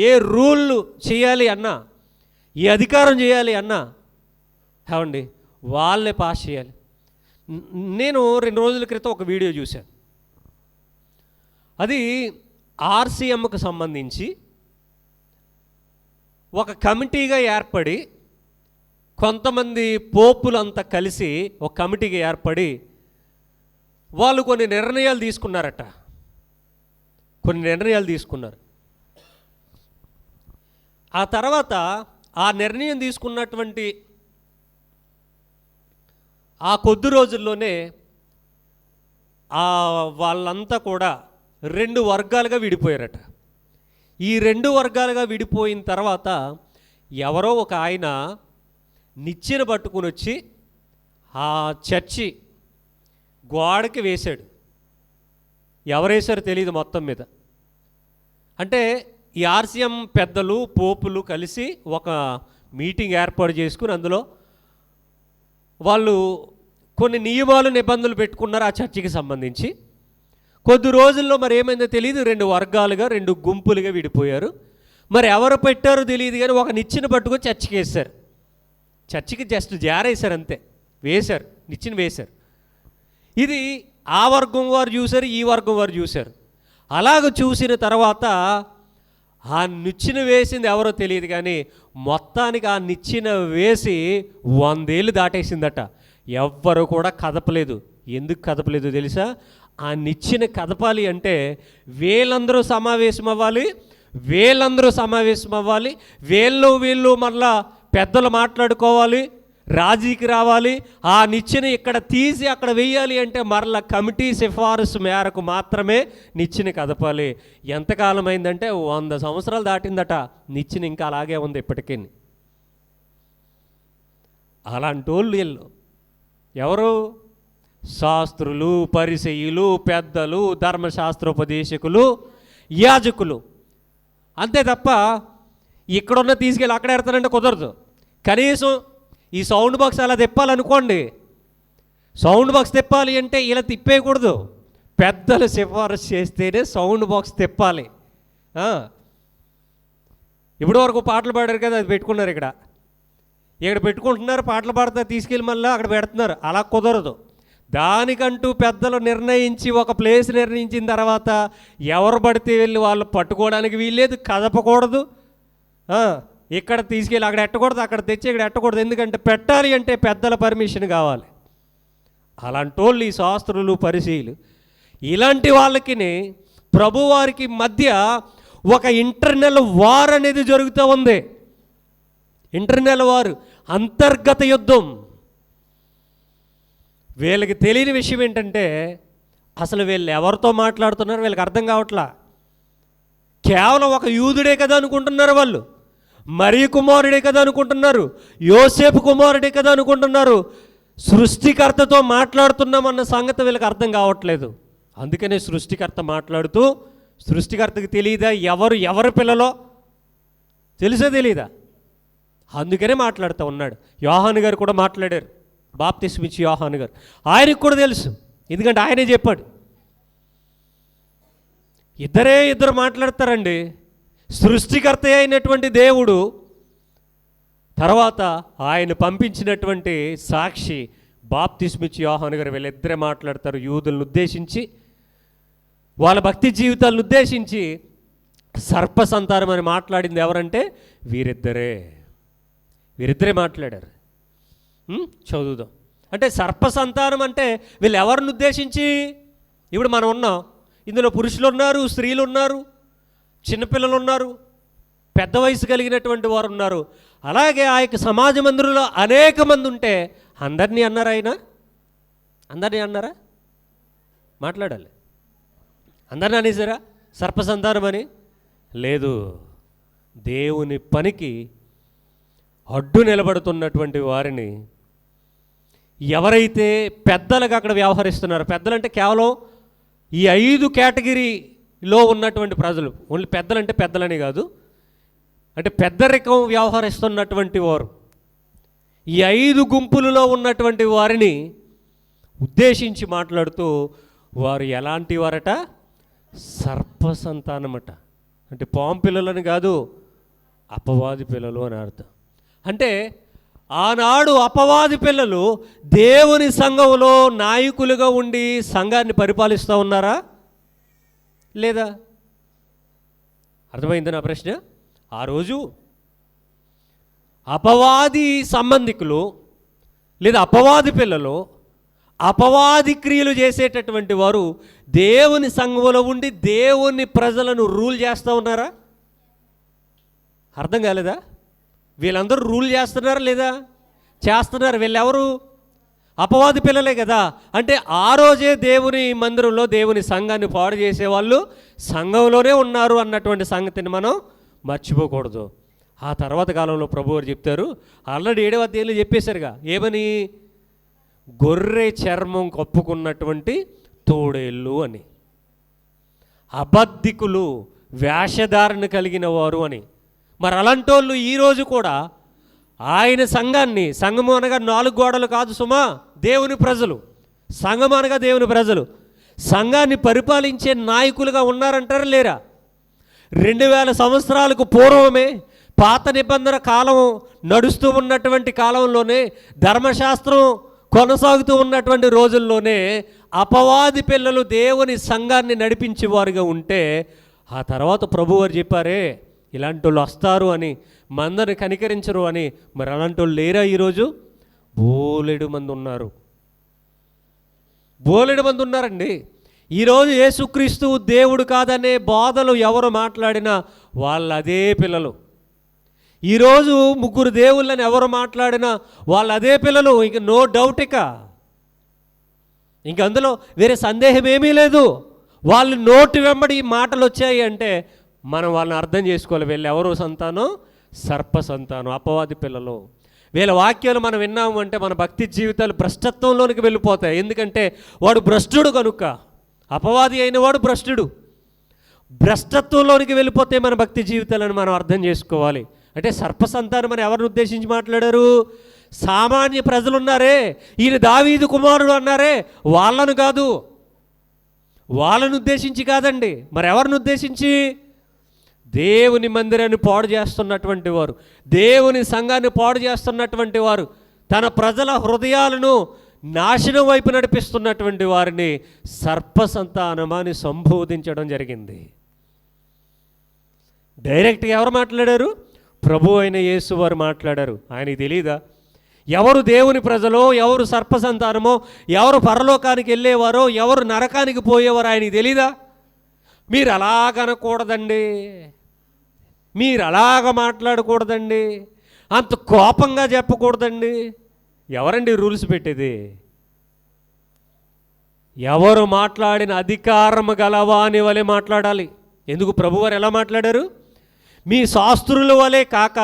ఏ రూల్ చేయాలి అన్నా, ఏ అధికారం చేయాలి అన్నా ఏమండి వాళ్ళే పాస్ చేయాలి. నేను 2 రోజుల క్రితం ఒక వీడియో చూశాను. అది ఆర్సీఎంకు సంబంధించి ఒక కమిటీగా ఏర్పడి, కొంతమంది పోపులంతా కలిసి ఒక కమిటీగా ఏర్పడి వాళ్ళు కొన్ని నిర్ణయాలు తీసుకున్నారట. కొన్ని నిర్ణయాలు తీసుకున్నారు. ఆ తర్వాత ఆ నిర్ణయం తీసుకున్నటువంటి ఆ కొద్ది రోజుల్లోనే వాళ్ళంతా కూడా 2 వర్గాలుగా విడిపోయారట. ఈ 2 వర్గాలుగా విడిపోయిన తర్వాత ఎవరో ఒక ఆయన నిచ్చెన పట్టుకుని వచ్చి ఆ చర్చి గోడకి వేశాడు. ఎవరేశారో తెలియదు మొత్తం మీద. అంటే ఈ ఆర్సీఎం పెద్దలు, పోపులు కలిసి ఒక మీటింగ్ ఏర్పాటు చేసుకుని అందులో వాళ్ళు కొన్ని నియమాలు, నిబంధనలు పెట్టుకున్నారు ఆ చర్చికి సంబంధించి. కొద్ది రోజుల్లో మరి ఏమైందో తెలియదు, 2 వర్గాలుగా, 2 గుంపులుగా విడిపోయారు. మరి ఎవరు పెట్టారో తెలియదు కానీ ఒక నిచ్చెన పట్టుకొని చర్చికి వేశారు. చర్చికి జస్ట్ జారేశారు అంతే, వేశారు, నిచ్చెన వేశారు. ఇది ఆ వర్గం వారు చూశారు, ఈ వర్గం వారు చూశారు. అలాగ చూసిన తర్వాత ఆ నిచ్చెన వేసింది ఎవరో తెలియదు కానీ మొత్తానికి ఆ నిచ్చెన వేసి 100 ఏళ్ళు దాటేసిందట. ఎవ్వరు కూడా కదపలేదు. ఎందుకు కదపలేదు తెలుసా? ఆ నిచ్చెన కదపాలి అంటే వీళ్ళందరూ సమావేశం అవ్వాలి, వీళ్ళు మళ్ళా పెద్దలు మాట్లాడుకోవాలి, రాజీకి రావాలి. ఆ నిచ్చెన ఇక్కడ తీసి అక్కడ వెయ్యాలి అంటే మరలా కమిటీ సిఫారసు మేరకు మాత్రమే నిచ్చెన కదపాలి. ఎంతకాలం అయిందంటే 100 సంవత్సరాలు దాటిందట. నిచ్చెన ఇంకా అలాగే ఉంది ఇప్పటికీ. అలాంటి వాళ్ళు వీళ్ళు ఎవరు? శాస్త్రులు, పరిసయ్యులు, పెద్దలు, ధర్మశాస్త్రోపదేశకులు, యాజకులు. అంతే తప్ప ఇక్కడున్న తీసుకెళ్ళి అక్కడ ఎడతానంటే కుదరదు. కనీసం ఈ సౌండ్ బాక్స్ అలా తిప్పాలనుకోండి, సౌండ్ బాక్స్ తిప్పాలి అంటే ఇలా తిప్పేయకూడదు. పెద్దలు సిఫారసు చేస్తేనే సౌండ్ బాక్స్ తిప్పాలి. ఇప్పుడు వరకు పాటలు పాడారు కదా, అది పెట్టుకున్నారు. ఇక్కడ పెట్టుకుంటున్నారు, పాటలు పాడుతారు, తీసుకెళ్ళి మళ్ళీ అక్కడ పెడుతున్నారు. అలా కుదరదు. దానికంటూ పెద్దలు నిర్ణయించి ఒక ప్లేస్ నిర్ణయించిన తర్వాత ఎవరు పడితే వెళ్ళి వాళ్ళు పట్టుకోవడానికి వీల్లేదు, కదపకూడదు. ఇక్కడ తీసుకెళ్ళి అక్కడ ఎట్టకూడదు, అక్కడ తెచ్చి ఇక్కడ ఎట్టకూడదు. ఎందుకంటే పెట్టాలి అంటే పెద్దల పర్మిషన్ కావాలి. అలాంటి వాళ్ళు ఈ శాస్త్రులు, పరిసయ్యులు. ఇలాంటి వాళ్ళకి ప్రభువారికి మధ్య ఒక ఇంటర్నల్ వార్ అనేది జరుగుతూ ఉంది. ఇంటర్నల్ వార్, అంతర్గత యుద్ధం. వీళ్ళకి తెలియని విషయం ఏంటంటే అసలు వీళ్ళు ఎవరితో మాట్లాడుతున్నారు వీళ్ళకి అర్థం కావట్లా. కేవలం ఒక యూదుడే కదా అనుకుంటున్నారు వాళ్ళు, మరియ కుమారుడే కదా అనుకుంటున్నారు, యోసేపు కుమారుడే కదా అనుకుంటున్నారు. సృష్టికర్తతో మాట్లాడుతున్నామన్న సంగతి వీళ్ళకి అర్థం కావట్లేదు. అందుకనే సృష్టికర్త మాట్లాడుతూ, సృష్టికర్తకి తెలియదా ఎవరి పిల్లలో? తెలుసా తెలీదా? అందుకనే మాట్లాడుతూ ఉన్నాడు. యోహాను గారు కూడా మాట్లాడారు, బాప్తిస్మిచ్చి యోహాను గారు. ఆయనకు కూడా తెలుసు, ఎందుకంటే ఆయనే చెప్పాడు. ఇద్దరు మాట్లాడతారండి. సృష్టికర్త అయినటువంటి దేవుడు, తర్వాత ఆయన పంపించినటువంటి సాక్షి బాప్తిస్మిచ్చి యోహాను గారు, వీళ్ళిద్దరే మాట్లాడతారు. యూదులను ఉద్దేశించి, వాళ్ళ భక్తి జీవితాలను ఉద్దేశించి సర్ప సంతానం అని మాట్లాడింది ఎవరంటే వీరిద్దరే మాట్లాడారు. చదువుదాం. అంటే సర్ప సంతానం అంటే వీళ్ళు ఎవరిని ఉద్దేశించి? ఇప్పుడు మనం ఉన్నాం, ఇందులో పురుషులు ఉన్నారు, స్త్రీలు ఉన్నారు, చిన్నపిల్లలు ఉన్నారు, పెద్ద వయసు కలిగినటువంటి వారు ఉన్నారు. అలాగే ఆ యొక్క సమాజ మందిరంలో అనేక మంది ఉంటే అందరినీ అన్నారా? ఆయన అందరినీ అన్నారా? మాట్లాడాలి. అందరినీ అనేసారా సర్పసంతానం అని? లేదు. దేవుని పనికి అడ్డు నిలబడుతున్నటువంటి వారిని ఎవరైతే పెద్దలుగా అక్కడ వ్యవహరిస్తున్నారో, పెద్దలంటే కేవలం ఈ 5 కేటగిరీలో ఉన్నటువంటి ప్రజలు, ఓన్లీ పెద్దలంటే పెద్దలని కాదు, అంటే పెద్దరికం వ్యవహరిస్తున్నటువంటి వారు, ఈ 5 గుంపులలో ఉన్నటువంటి వారిని ఉద్దేశించి మాట్లాడుతూ, వారు ఎలాంటి వారట? సర్ప సంతానమట. అంటే పాము పిల్లలని కాదు, అపవాది పిల్లలు అని అర్థం. అంటే ఆనాడు అపవాది పిల్లలు దేవుని సంఘంలో నాయకులుగా ఉండి సంఘాన్ని పరిపాలిస్తూ ఉన్నారా లేదా? అర్థమైంది నా ప్రశ్న? ఆ రోజు అపవాది సంబంధికులు లేదా అపవాది పిల్లలు, అపవాది క్రియలు చేసేటటువంటి వారు దేవుని సంఘంలో ఉండి దేవుని ప్రజలను రూల్ చేస్తూ ఉన్నారా? అర్థం కాలేదా? వీళ్ళందరూ రూల్ చేస్తున్నారా లేదా? చేస్తున్నారు. వీళ్ళెవరు? అపవాది పిల్లలే కదా. అంటే ఆ రోజే దేవుని మందిరంలో దేవుని సంఘాన్ని పాడు చేసేవాళ్ళు సంఘంలోనే ఉన్నారు అన్నటువంటి సంగతిని మనం మర్చిపోకూడదు. ఆ తర్వాత కాలంలో ప్రభువారు చెప్తారు, ఆల్రెడీ 7వ అధ్యాయంలో చెప్పేశారుగా, ఏమని? గొర్రె చర్మం కప్పుకున్నటువంటి తోడేళ్ళు అని, అబద్ధికులు, వేషధారణ కలిగిన వారు అని. మరి అలాంటి వాళ్ళు ఈరోజు కూడా ఆయన సంఘాన్ని, సంఘము అనగా 4 గోడలు కాదు సుమా, దేవుని ప్రజలు, సంఘం అనగా దేవుని ప్రజలు, సంఘాన్ని పరిపాలించే నాయకులుగా ఉన్నారంటారా లేరా? 2000 సంవత్సరాలకు పూర్వమే, పాత నిబంధన కాలం నడుస్తూ ఉన్నటువంటి కాలంలోనే, ధర్మశాస్త్రం కొనసాగుతూ ఉన్నటువంటి రోజుల్లోనే అపవాది పిల్లలు దేవుని సంఘాన్ని నడిపించేవారుగా ఉంటే, ఆ తర్వాత ప్రభువారు చెప్పారే ఇలాంటి వాళ్ళు వస్తారు అని, మందరిని కనికరించరు అని. మరి అలాంటి వాళ్ళు లేరా ఈరోజు? బోలెడు మంది ఉన్నారు, బోలెడు మంది ఉన్నారండి. ఈరోజు యేసుక్రీస్తు దేవుడు కాదనే బోధలు ఎవరు మాట్లాడినా వాళ్ళు అదే పిల్లలు. ఈరోజు 3 దేవుళ్ళని ఎవరు మాట్లాడినా వాళ్ళు అదే పిల్లలు. ఇంక నో డౌట్, ఇంక అందులో వేరే సందేహం ఏమీ లేదు. వాళ్ళు నోటి వెంబడి ఈ మాటలు వచ్చాయి అంటే మనం వాళ్ళని అర్థం చేసుకోవాలి. వీళ్ళు ఎవరు సంతానం? సర్ప సంతానం, అపవాది పిల్లలు. వీళ్ళ వాక్యాలు మనం విన్నాము అంటే మన భక్తి జీవితాలు భ్రష్టత్వంలోనికి వెళ్ళిపోతాయి. ఎందుకంటే వాడు భ్రష్టుడు కనుక, అపవాది అయిన వాడు భ్రష్టుడు. భ్రష్టత్వంలోనికి వెళ్ళిపోతే మన భక్తి జీవితాలను మనం అర్థం చేసుకోవాలి. అంటే సర్ప సంతానం అని ఎవరిని ఉద్దేశించి మాట్లాడారు? సామాన్య ప్రజలు ఉన్నారే, ఈయన దావీదు కుమారుడు అన్నారే, వాళ్ళను కాదు, వాళ్ళను ఉద్దేశించి కాదండి. మరి ఎవరిని ఉద్దేశించి? దేవుని మందిరాన్ని పాడు చేస్తున్నటువంటి వారు, దేవుని సంఘాన్ని పాడు చేస్తున్నటువంటి వారు, తన ప్రజల హృదయాలను నాశనం వైపు నడిపిస్తున్నటువంటి వారిని సర్ప సంతానమని సంబోధించడం జరిగింది. డైరెక్ట్గా ఎవరు మాట్లాడారు? ప్రభు అయిన యేసు వారు మాట్లాడారు. ఆయనకి తెలీదా ఎవరు దేవుని ప్రజలో, ఎవరు సర్ప సంతానమో, ఎవరు పరలోకానికి వెళ్ళేవారో, ఎవరు నరకానికి పోయేవారో ఆయనకి తెలీదా? మీరు అలాగనకూడదండి, మీరు అలాగ మాట్లాడకూడదండి, అంత కోపంగా చెప్పకూడదండి. ఎవరండి రూల్స్ పెట్టేది? ఎవరు మాట్లాడిన అధికారం గలవాని వలె మాట్లాడాలి. ఎందుకు ప్రభువారు ఎలా మాట్లాడారు? మీ శాస్త్రుల వలె కాక,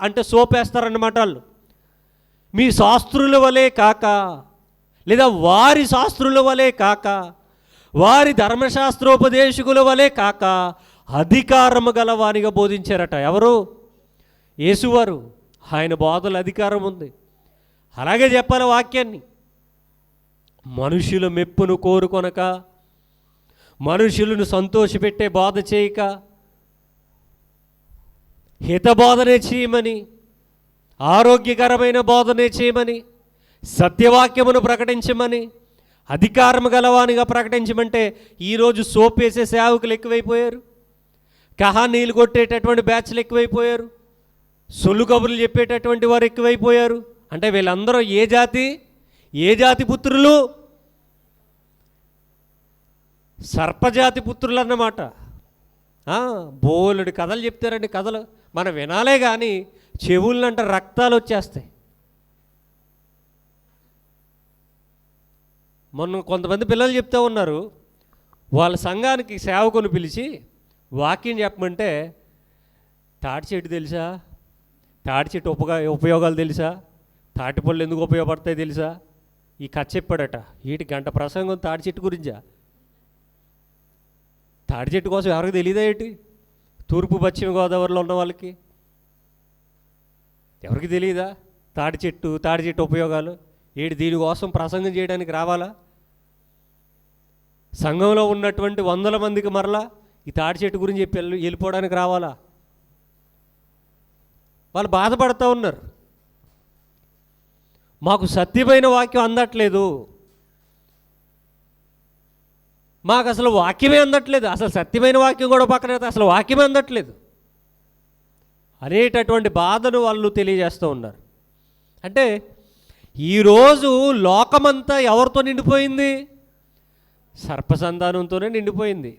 అంటే సోపేస్తారన్నమాట వాళ్ళు. మీ శాస్త్రుల వలె కాక, లేదా వారి శాస్త్రుల వలె కాక, వారి ధర్మశాస్త్రోపదేశకుల వలె కాక అధికారము గల వానిగా బోధించారట. ఎవరు? యేసువారు. ఆయన బోధలు అధికారం ఉంది. అలాగే చెప్పాలి వాక్యాన్ని. మనుషుల మెప్పును కోరుకొనక, మనుషులను సంతోషపెట్టే బోధ చేయక, హితబోధనే చేయమని, ఆరోగ్యకరమైన బోధనే చేయమని, సత్యవాక్యమును ప్రకటించమని, అధికారము గలవానిగా ప్రకటించమంటే ఈరోజు సోప్ వేసే సేవకులు ఎక్కువైపోయారు, కహానీలు కొట్టేటటువంటి బ్యాచ్లు ఎక్కువైపోయారు, సొల్లు కబుర్లు చెప్పేటటువంటి వారు ఎక్కువైపోయారు. అంటే వీళ్ళందరూ ఏ జాతి పుత్రులు? సర్పజాతి పుత్రులు అన్నమాట. బోలెడు కథలు చెప్తారండి. కథలు మనం వినాలే కానీ చెవులంట రక్తాలు వచ్చేస్తాయి. మొన్న కొంతమంది పిల్లలు చెప్తూ ఉన్నారు, వాళ్ళ సంఘానికి సేవకులు పిలిచి వాక్యం చెప్పమంటే, తాటి చెట్టు తెలుసా, తాటి చెట్టు ఉపయోగాలు తెలుసా, తాటిపళ్ళు ఎందుకు ఉపయోగపడతాయి తెలుసా, ఈ కథ చెప్పాడట. వీటి గంట ప్రసంగం తాటి చెట్టు గురించా? తాటి చెట్టు కోసం ఎవరికి తెలియదా ఏంటి? తూర్పు పశ్చిమ గోదావరిలో ఉన్న వాళ్ళకి ఎవరికి తెలియదా తాటి చెట్టు ఉపయోగాలు? దీనికోసం ప్రసంగం చేయడానికి రావాలా? సంఘంలో ఉన్నటువంటి 100 మందికి మరలా ఈ తాటి చెట్టు గురించి చెప్పి వెళ్ళిపోవడానికి రావాలా? వాళ్ళు బాధపడుతూ ఉన్నారు, మాకు సత్యమైన వాక్యం అందట్లేదు, మాకు అసలు వాక్యమే అందట్లేదు, అసలు సత్యమైన వాక్యం కూడా పక్కన అసలు వాక్యమే అందట్లేదు అనేటటువంటి బాధను వాళ్ళు తెలియజేస్తూ ఉన్నారు. అంటే ఈరోజు లోకమంతా ఎవరితో నిండిపోయింది? సర్పసంతానంతోనే నిండిపోయింది.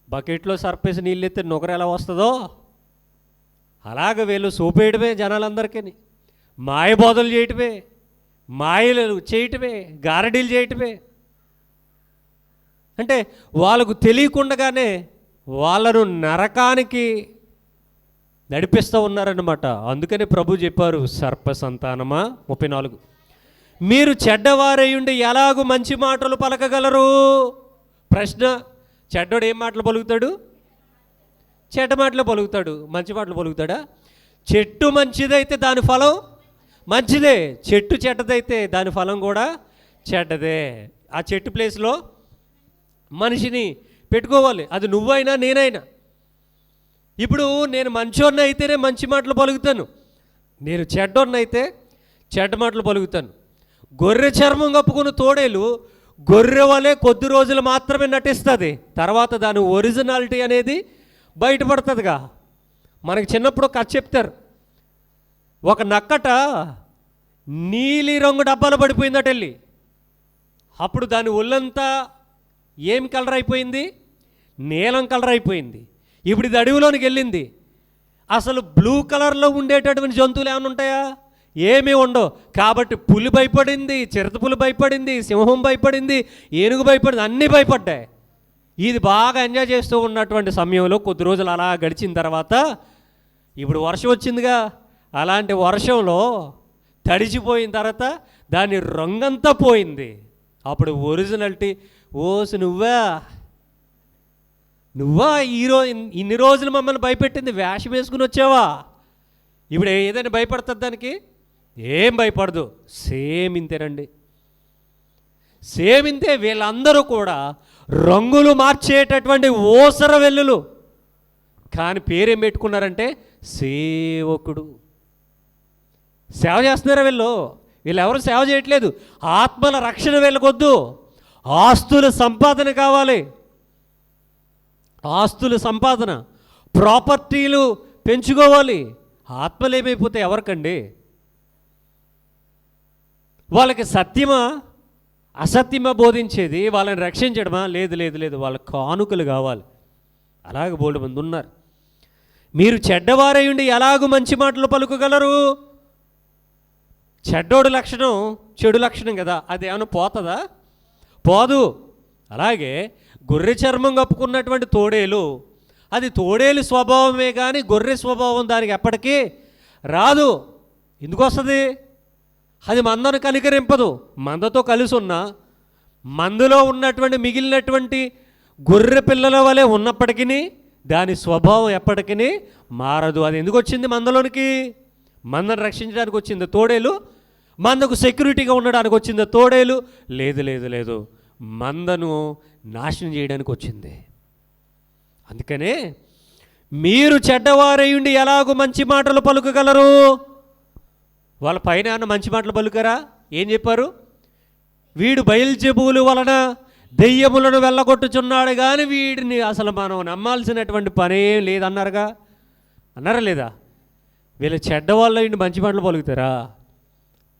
బకెట్లో సర్పేసి నీళ్ళెత్తే నొకరు ఎలా వస్తుందో అలాగ వీళ్ళు సోపేయటమే జనాలందరికీ, మాయబోధలు చేయటమే, మాయలు చేయటమే, గారడీలు చేయటమే. అంటే వాళ్ళకు తెలియకుండానే వాళ్ళను నరకానికి నడిపిస్తూ ఉన్నారన్నమాట. అందుకని ప్రభు చెప్పారు, సర్ప సంతానమా 34, మీరు చెడ్డవారయ్యుండి ఎలాగూ మంచి మాటలు పలకగలరు? ప్రశ్న. చెడ్డోడు ఏం మాటలు పలుకుతాడు? చెడ్డ మాటలు పలుకుతాడు. మంచి మాటలు పలుకుతాడా? చెట్టు మంచిదైతే దాని ఫలం మంచిదే, చెట్టు చెడ్డదైతే దాని ఫలం కూడా చెడ్డదే. ఆ చెట్టు ప్లేస్లో మనిషిని పెట్టుకోవాలి, అది నువ్వైనా నేనైనా. ఇప్పుడు నేను మంచోడిని అయితేనే మంచి మాటలు పలుకుతాను, నేను చెడ్డోడిని అయితే చెడ్డ మాటలు పలుకుతాను. గొర్రె చర్మం కప్పుకున్న తోడేలు గొర్రె వలె కొద్ది రోజులు మాత్రమే నటిస్తుంది, తర్వాత దాని ఒరిజినాలిటీ అనేది బయటపడుతుందిగా. మనకి చిన్నప్పుడు కథ చెప్తారు, ఒక నక్కట నీలి రంగు డబ్బాలు పడిపోయిందట వెళ్ళి. అప్పుడు దాని ఒళ్ళంతా ఏం కలర్ అయిపోయింది? నీలం కలర్ అయిపోయింది. ఇప్పుడు ఇది అడవిలోనికి వెళ్ళింది. అసలు బ్లూ కలర్లో ఉండేటటువంటి జంతువులు ఏమైనా ఉంటాయా? ఏమీ ఉండవు. కాబట్టి పులి భయపడింది, చిరుతపులి భయపడింది, సింహం భయపడింది, ఏనుగు భయపడింది, అన్నీ భయపడ్డాయి. ఇది బాగా ఎంజాయ్ చేస్తూ ఉన్నటువంటి సమయంలో కొద్ది రోజులు అలా గడిచిన తర్వాత ఇప్పుడు వర్షం వచ్చిందిగా, అలాంటి వర్షంలో తడిచిపోయిన తర్వాత దాని రంగంతా పోయింది. అప్పుడు ఒరిజినాలిటీ, ఓసు నువ్వా ఇన్ని రోజులు మమ్మల్ని భయపెట్టింది, వేషం వేసుకుని వచ్చావా? ఇప్పుడు ఏదైనా భయపడుతుంది దానికి? ఏం భయపడదు. సేమ్ ఇంతేనండి, సేమ్ ఇంతే. వీళ్ళందరూ కూడా రంగులు మార్చేటటువంటి ఓసర వెల్లులు, కానీ పేరేం పెట్టుకున్నారంటే సేవకుడు. సేవ చేస్తున్నారా వీళ్ళు ఎవరు సేవ చేయట్లేదు. ఆత్మల రక్షణ వీళ్ళకొద్దు, ఆస్తుల సంపాదన కావాలి. ఆస్తుల సంపాదన, ప్రాపర్టీలు పెంచుకోవాలి. ఆత్మలు ఏమైపోతే ఎవరికండి? వాళ్ళకి సత్యమా అసత్యమా బోధించేది? వాళ్ళని రక్షించడమా? లేదు లేదు లేదు, వాళ్ళ కానుకలు కావాలి. అలాగ బోల్డ్ మంది ఉన్నారు. మీరు చెడ్డవారై ఉండి ఎలాగూ మంచి మాటలు పలుకగలరు? చెడ్డోడు లక్షణం చెడు లక్షణం కదా, అది ఏమైనా పోతుందా? పోదు. అలాగే గొర్రె చర్మం కప్పుకున్నటువంటి తోడేలు, అది తోడేలు స్వభావమే కానీ గొర్రె స్వభావం దానికి ఎప్పటికీ రాదు. ఎందుకు వస్తుంది? అది మందను కనికరింపదు. మందతో కలిసి ఉన్న మందులో ఉన్నటువంటి మిగిలినటువంటి గొర్రె పిల్లల వలె ఉన్నప్పటికీ దాని స్వభావం ఎప్పటికీ మారదు. అది ఎందుకు వచ్చింది మందలోనికి? మందను రక్షించడానికి వచ్చింది తోడేలు, మందకు సెక్యూరిటీగా ఉండడానికి వచ్చింది తోడేలు? లేదు లేదు లేదు, మందను నాశనం చేయడానికి వచ్చింది. అందుకనే మీరు చెడ్డవారయుండి ఎలాగో మంచి మాటలు పలుకగలరు? వాళ్ళ పైన మంచి మాటలు పలుకరా? ఏం చెప్పారు? వీడు బయల్జెబూలు వలన దెయ్యములను వెళ్ళగొట్టుచున్నాడు కానీ వీడిని అసలు మనం నమ్మాల్సినటువంటి పనే లేదన్నారుగా. అన్నారా లేదా? వీళ్ళు చెడ్డవాళ్ళు ఇంటి మంచి మాటలు పలుకుతారా?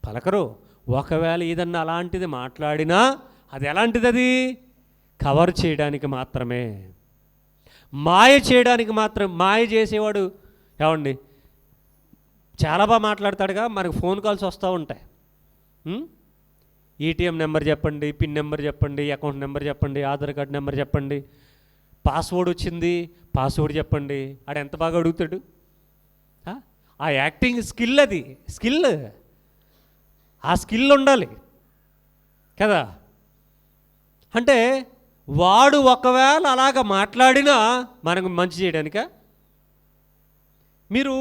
పలకరు. ఒకవేళ ఏదన్నా అలాంటిది మాట్లాడినా అది ఎలాంటిది? అది కవర్ చేయడానికి మాత్రమే, మాయ చేయడానికి మాత్రం. మాయ చేసేవాడు ఏమండి చాలా బాగా మాట్లాడతాడుగా. మనకు ఫోన్ కాల్స్ వస్తూ ఉంటాయి. ఏటీఎం నెంబర్ చెప్పండి, పిన్ నెంబర్ చెప్పండి, అకౌంట్ నెంబర్ చెప్పండి, ఆధార్ కార్డు నెంబర్ చెప్పండి, పాస్వర్డ్ వచ్చింది, పాస్వర్డ్ చెప్పండి. ఆడు ఎంత బాగా అడుగుతాడు. ఆ యాక్టింగ్ స్కిల్, అది స్కిల్, ఆ స్కిల్ ఉండాలి కదా. అంటే వాడు ఒకవేళ అలాగ మాట్లాడినా మనకు మంచి చేయడానిక. మీరు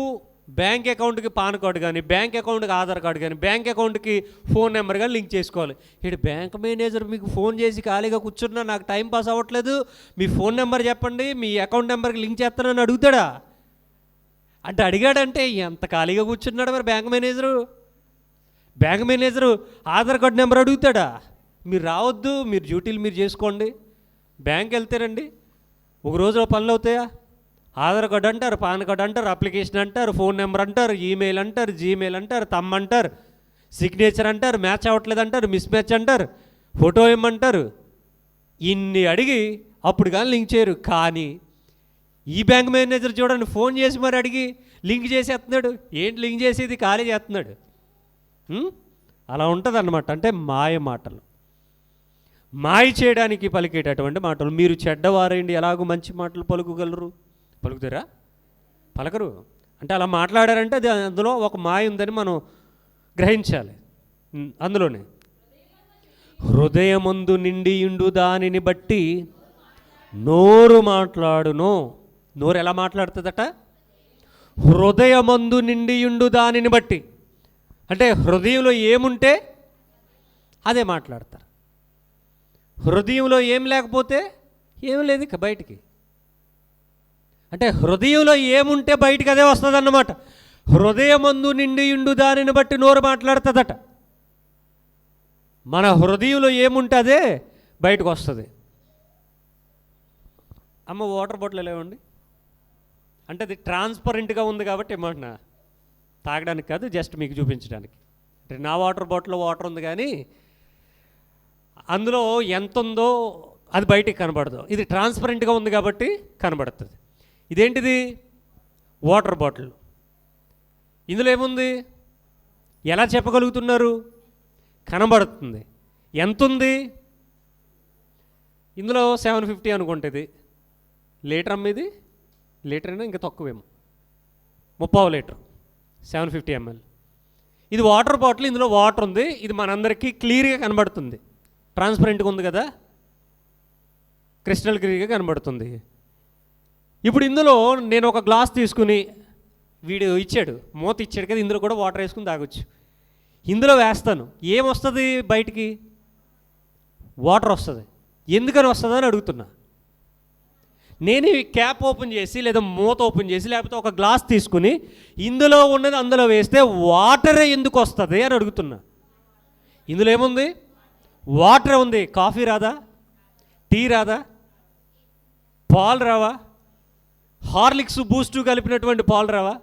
బ్యాంక్ అకౌంట్కి పాన్ కార్డు కానీ, బ్యాంక్ అకౌంట్కి ఆధార్ కార్డు కానీ, బ్యాంక్ అకౌంట్కి ఫోన్ నెంబర్ కానీ లింక్ చేసుకోవాలి. ఇక్కడ బ్యాంక్ మేనేజర్ మీకు ఫోన్ చేసి ఖాళీగా కూర్చున్నా నాకు టైం పాస్ అవ్వట్లేదు, మీ ఫోన్ నెంబర్ చెప్పండి, మీ అకౌంట్ నెంబర్కి లింక్ చేస్తానని అడుగుతాడా? అంటే అడిగాడంటే ఎంత ఖాళీగా కూర్చున్నాడు మరి bank manager. Bank manager Aadhaar card number అడుగుతాడా? మీరు రావద్దు, మీరు డ్యూటీలు మీరు చేసుకోండి. బ్యాంక్ వెళ్తారండి, ఒక రోజులో పనులు అవుతాయా? ఆధార్ కార్డు అంటారు, పాన్ కార్డు అంటారు, అప్లికేషన్ అంటారు, ఫోన్ నెంబర్ అంటారు, ఈమెయిల్ అంటారు, జీమెయిల్ అంటారు, తమ్ అంటారు, సిగ్నేచర్ అంటారు, మ్యాచ్ అవ్వట్లేదు అంటారు, మిస్ మ్యాచ్ అంటారు, ఫోటో ఇమ్మంటారు. ఇన్ని అడిగి అప్పుడు కానీ లింక్ చేయరు. కానీ ఈ బ్యాంక్ మేనేజర్ చూడండి, ఫోన్ చేసి మరి అడిగి లింక్ చేసేస్తున్నాడు. ఏంటి లింక్ చేసేది? ఖాళీ చేస్తున్నాడు. అలా ఉంటుంది అన్నమాట. అంటే మాయ మాటలు, మాయ చేయడానికి పలికేటటువంటి మాటలు. మీరు చెడ్డవారండి ఎలాగో మంచి మాటలు పలుకగలరు? పలుకుతారా? పలకరు. అంటే అలా మాట్లాడారంటే అది అందులో ఒక మాయ ఉందని మనం గ్రహించాలి. అందులోనే హృదయమందు నిండియుండు దానిని బట్టి నోరు మాట్లాడును. నోరు ఎలా మాట్లాడుతుందట? హృదయమందు నిండియుండు దానిని బట్టి. అంటే హృదయంలో ఏముంటే అదే మాట్లాడతారు. హృదయంలో ఏం లేకపోతే ఏం లేదు ఇక బయటికి. అంటే హృదయంలో ఏముంటే బయటికి అదే వస్తుంది అన్నమాట. హృదయమందు నిండియుండు దానిని బట్టి నోరు మాట్లాడుతుందట. మన హృదయంలో ఏముంటే అదే బయటకు వస్తుంది. అమ్మ వాటర్ బాటిల్ ఎలా ఇవ్వండి అంటే అది ట్రాన్స్పరెంట్గా ఉంది కాబట్టి ఏమంటున్నా, తాగడానికి కాదు, జస్ట్ మీకు చూపించడానికి. అంటే నా వాటర్ బాటిల్లో వాటర్ ఉంది కానీ అందులో ఎంత ఉందో అది బయటికి కనబడదు. ఇది ట్రాన్స్పరెంట్గా ఉంది కాబట్టి కనబడుతుంది. ఇదేంటిది? Water bottle. ఇందులో ఏముంది? ఎలా చెప్పగలుగుతున్నారు? కనబడుతుంది. ఎంత ఉంది? ఇందులో 750 అనుకుంటుంది. లీటర్ అమ్మ, ఇది లీటర్ అయినా ఇంకా తక్కువేమో, 30 లీటర్, 750 ml. ఇది వాటర్ బాటిల్, ఇందులో వాటర్ ఉంది. ఇది మనందరికీ క్లియర్గా కనబడుతుంది, ట్రాన్స్పరెంట్గా ఉంది కదా, క్రిస్టల్ క్లియర్గా కనబడుతుంది. ఇప్పుడు ఇందులో నేను ఒక గ్లాస్ తీసుకుని, వీడు ఇచ్చాడు, మూత ఇచ్చాడు కదా, ఇందులో కూడా వాటర్ వేసుకుని తాగొచ్చు. ఇందులో వేస్తాను, ఏమొస్తుంది బయటికి? వాటర్ వస్తుంది. ఎందుకని వస్తుందని అడుగుతున్నా. నేను ఈ క్యాప్ ఓపెన్ చేసి లేదా మూత ఓపెన్ చేసి లేకపోతే ఒక గ్లాస్ తీసుకుని ఇందులో ఉన్నది అందులో వేస్తే వాటరే ఎందుకు వస్తుంది అని అడుగుతున్నా. ఇందులో ఏముంది? వాటర్ ఉంది. కాఫీ రాదా? టీ రాదా? పాలు రావా? హార్లిక్స్ బూస్టు కలిపినటువంటి పాలు రావా?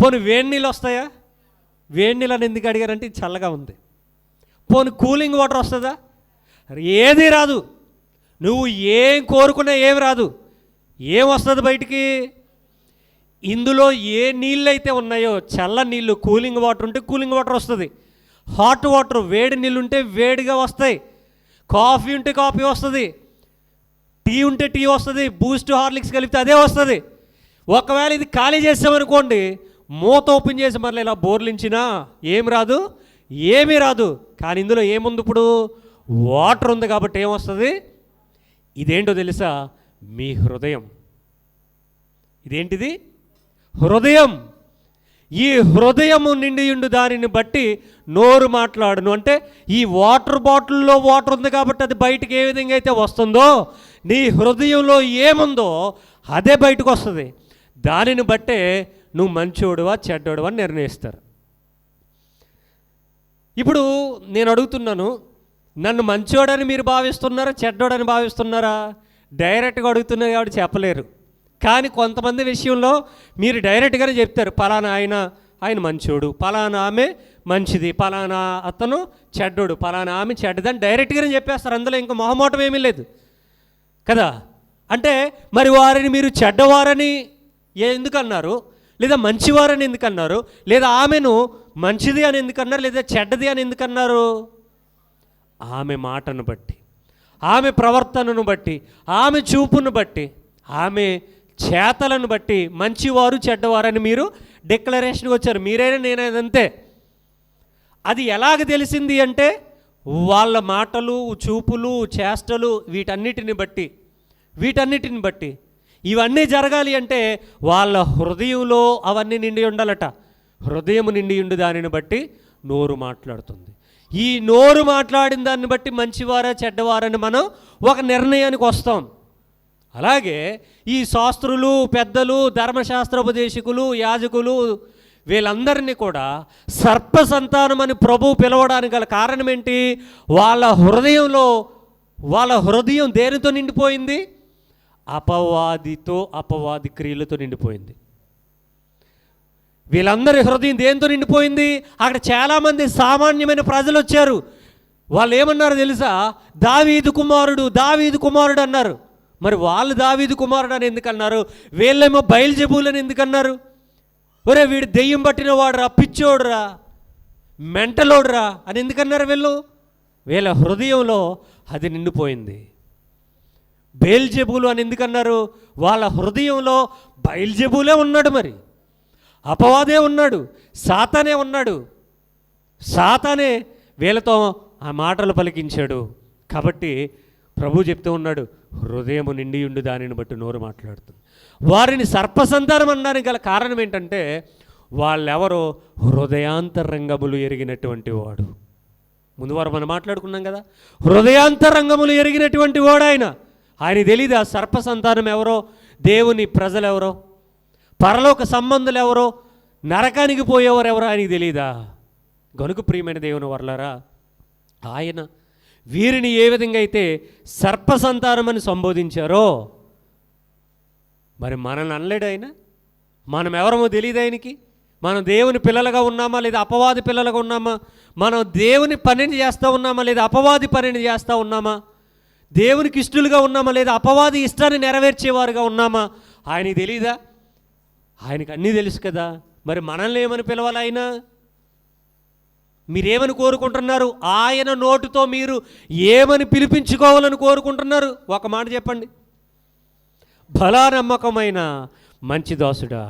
పోనీ వేడి నీళ్ళు వస్తాయా? వేడి నీళ్ళని ఎందుకు అడిగారంటే ఇది చల్లగా ఉంది. పోనీ కూలింగ్ వాటర్ వస్తుందా? ఏది రాదు. నువ్వు ఏం కోరుకున్నా ఏమి రాదు. ఏం వస్తుంది బయటికి? ఇందులో ఏ నీళ్ళు అయితే ఉన్నాయో, చల్ల నీళ్ళు, కూలింగ్ వాటర్ ఉంటే కూలింగ్ వాటర్ వస్తుంది, హాట్ వాటర్ వేడి నీళ్ళు ఉంటే వేడిగా వస్తాయి, కాఫీ ఉంటే కాఫీ వస్తుంది, టీ ఉంటే టీ వస్తుంది, బూస్ట్ హార్లిక్స్ కలిపితే అదే వస్తుంది. ఒకవేళ ఇది ఖాళీ చేసామనుకోండి, మూత ఓపెన్ చేసి మళ్ళీ ఇలా బోర్లించినా ఏమి రాదు, ఏమీ రాదు. కానీ ఇందులో ఏముంది? ఇప్పుడు వాటర్ ఉంది కాబట్టి ఏమొస్తుంది? ఇదేంటో తెలుసా? మీ హృదయం. ఇదేంటిది? హృదయం. ఈ హృదయము నిండియుండు దానిని బట్టి నోరు మాట్లాడును. అంటే ఈ వాటర్ బాటిల్లో వాటర్ ఉంది కాబట్టి అది బయటికి ఏ విధంగా అయితే వస్తుందో, నీ హృదయంలో ఏముందో అదే బయటకు వస్తుంది. దానిని బట్టే నువ్వు మంచోడువా చెడ్డోడువా అని నిర్ణయిస్తారు. ఇప్పుడు నేను అడుగుతున్నాను, నన్ను మంచోడని మీరు భావిస్తున్నారా చెడ్డోడని భావిస్తున్నారా? డైరెక్ట్గా అడుగుతున్నారు కాబట్టి చెప్పలేరు. కానీ కొంతమంది విషయంలో మీరు డైరెక్ట్గానే చెప్తారు, పలానా ఆయన మంచోడు, పలానా ఆమె మంచిది, పలానా అతను చెడ్డోడు, పలానా ఆమె చెడ్డదని డైరెక్ట్గానే చెప్పేస్తారు. అందులో ఇంకా మొహమాటం ఏమీ లేదు కదా. అంటే మరి వారిని మీరు చెడ్డవారని ఎందుకన్నారు, లేదా మంచివారని ఎందుకన్నారు, లేదా ఆమెను మంచిది అని ఎందుకన్నారు, లేదా చెడ్డది అని ఎందుకన్నారు? ఆమె మాటను బట్టి, ఆమె ప్రవర్తనను బట్టి, ఆమె చూపును బట్టి, ఆమె చేతలను బట్టి మంచివారు చెడ్డవారని మీరు డిక్లరేషన్కి వచ్చారు. మీరైనా నేనైనా అంతే. అది ఎలాగ తెలిసింది అంటే వాళ్ళ మాటలు, చూపులు, చేష్టలు, వీటన్నిటిని బట్టి ఇవన్నీ జరగాలి అంటే వాళ్ళ హృదయంలో అవన్నీ నిండి ఉండాలట. హృదయం నిండి ఉండి దానిని బట్టి నోరు మాట్లాడుతుంది. ఈ నోరు మాట్లాడిన దాన్ని బట్టి మంచివారా చెడ్డవారని మనం ఒక నిర్ణయానికి వస్తాం. అలాగే ఈ శాస్త్రులు, పెద్దలు, ధర్మశాస్త్రోపదేశకులు, యాజకులు వీళ్ళందరినీ కూడా సర్ప సంతానం అని ప్రభువు పిలవడానికి గల కారణం ఏంటి? వాళ్ళ హృదయం దేనితో నిండిపోయింది? అపవాది క్రియలతో నిండిపోయింది. వీళ్ళందరి హృదయం దేంతో నిండిపోయింది? అక్కడ చాలామంది సామాన్యమైన ప్రజలు వచ్చారు. వాళ్ళు ఏమన్నారు తెలుసా? దావీదు కుమారుడు అన్నారు. మరి వాళ్ళు దావీదు కుమారుడు అని ఎందుకన్నారు? వీళ్ళేమో బయల్జెబూలని ఎందుకన్నారు? ఒరే వీడు దెయ్యం పట్టిన వాడురా, పిచ్చోడురా, మెంటలోడురా అని ఎందుకన్నారు? వీళ్ళ హృదయంలో అది నిండిపోయింది. బయల్జెబూలు అని ఎందుకన్నారు? వాళ్ళ హృదయంలో బయల్జెబూలే ఉన్నాడు, మరి అపవాదే ఉన్నాడు, సాతానే ఉన్నాడు. సాతానే వీళ్ళతో ఆ మాటలు పలికించాడు. కాబట్టి ప్రభు చెప్తూ ఉన్నాడు, హృదయము నిండి ఉండి దానిని బట్టి నోరు మాట్లాడుతుంది. వారిని సర్పసంతానం అనడానికి గల కారణం ఏంటంటే వాళ్ళెవరో హృదయాంతరంగములు ఎరిగినటువంటి వాడు. ముందు వారు మనం మాట్లాడుకున్నాం కదా, హృదయాంతరంగములు ఎరిగినటువంటి వాడు ఆయన తెలీదా సర్పసంతానం ఎవరో, దేవుని ప్రజలు ఎవరో, పరలోక సంబంధులు ఎవరో, నరకానికి పోయేవారు ఎవరో ఆయనకి తెలీదా? గనుక ప్రియమైన దేవుని వర్లారా, ఆయన వీరిని ఏ విధంగా అయితే సర్పసంతానం అని సంబోధించారో, మరి మనల్ని అనలేడు ఆయన? మనం ఎవరమో తెలియదు ఆయనకి? మనం దేవుని పిల్లలుగా ఉన్నామా లేదా అపవాది పిల్లలుగా ఉన్నామా? మనం దేవుని పనిని చేస్తూ ఉన్నామా లేదా అపవాది పనిని చేస్తూ ఉన్నామా? దేవునికి ఇష్టలుగా ఉన్నామా లేదా అపవాది ఇష్టాన్ని నెరవేర్చేవారుగా ఉన్నామా? ఆయనకి తెలీదా? ఆయనకి అన్నీ తెలుసు కదా. మరి మనల్ని ఏమని పిలవాలి? ఆయన మీరేమని కోరుకుంటున్నారు? ఆయన నోటితో మీరు ఏమని పిలిపించుకోవాలని కోరుకుంటున్నారు? ఒక మాట చెప్పండి. భలా నమ్మకమైన మంచి దాసుడా,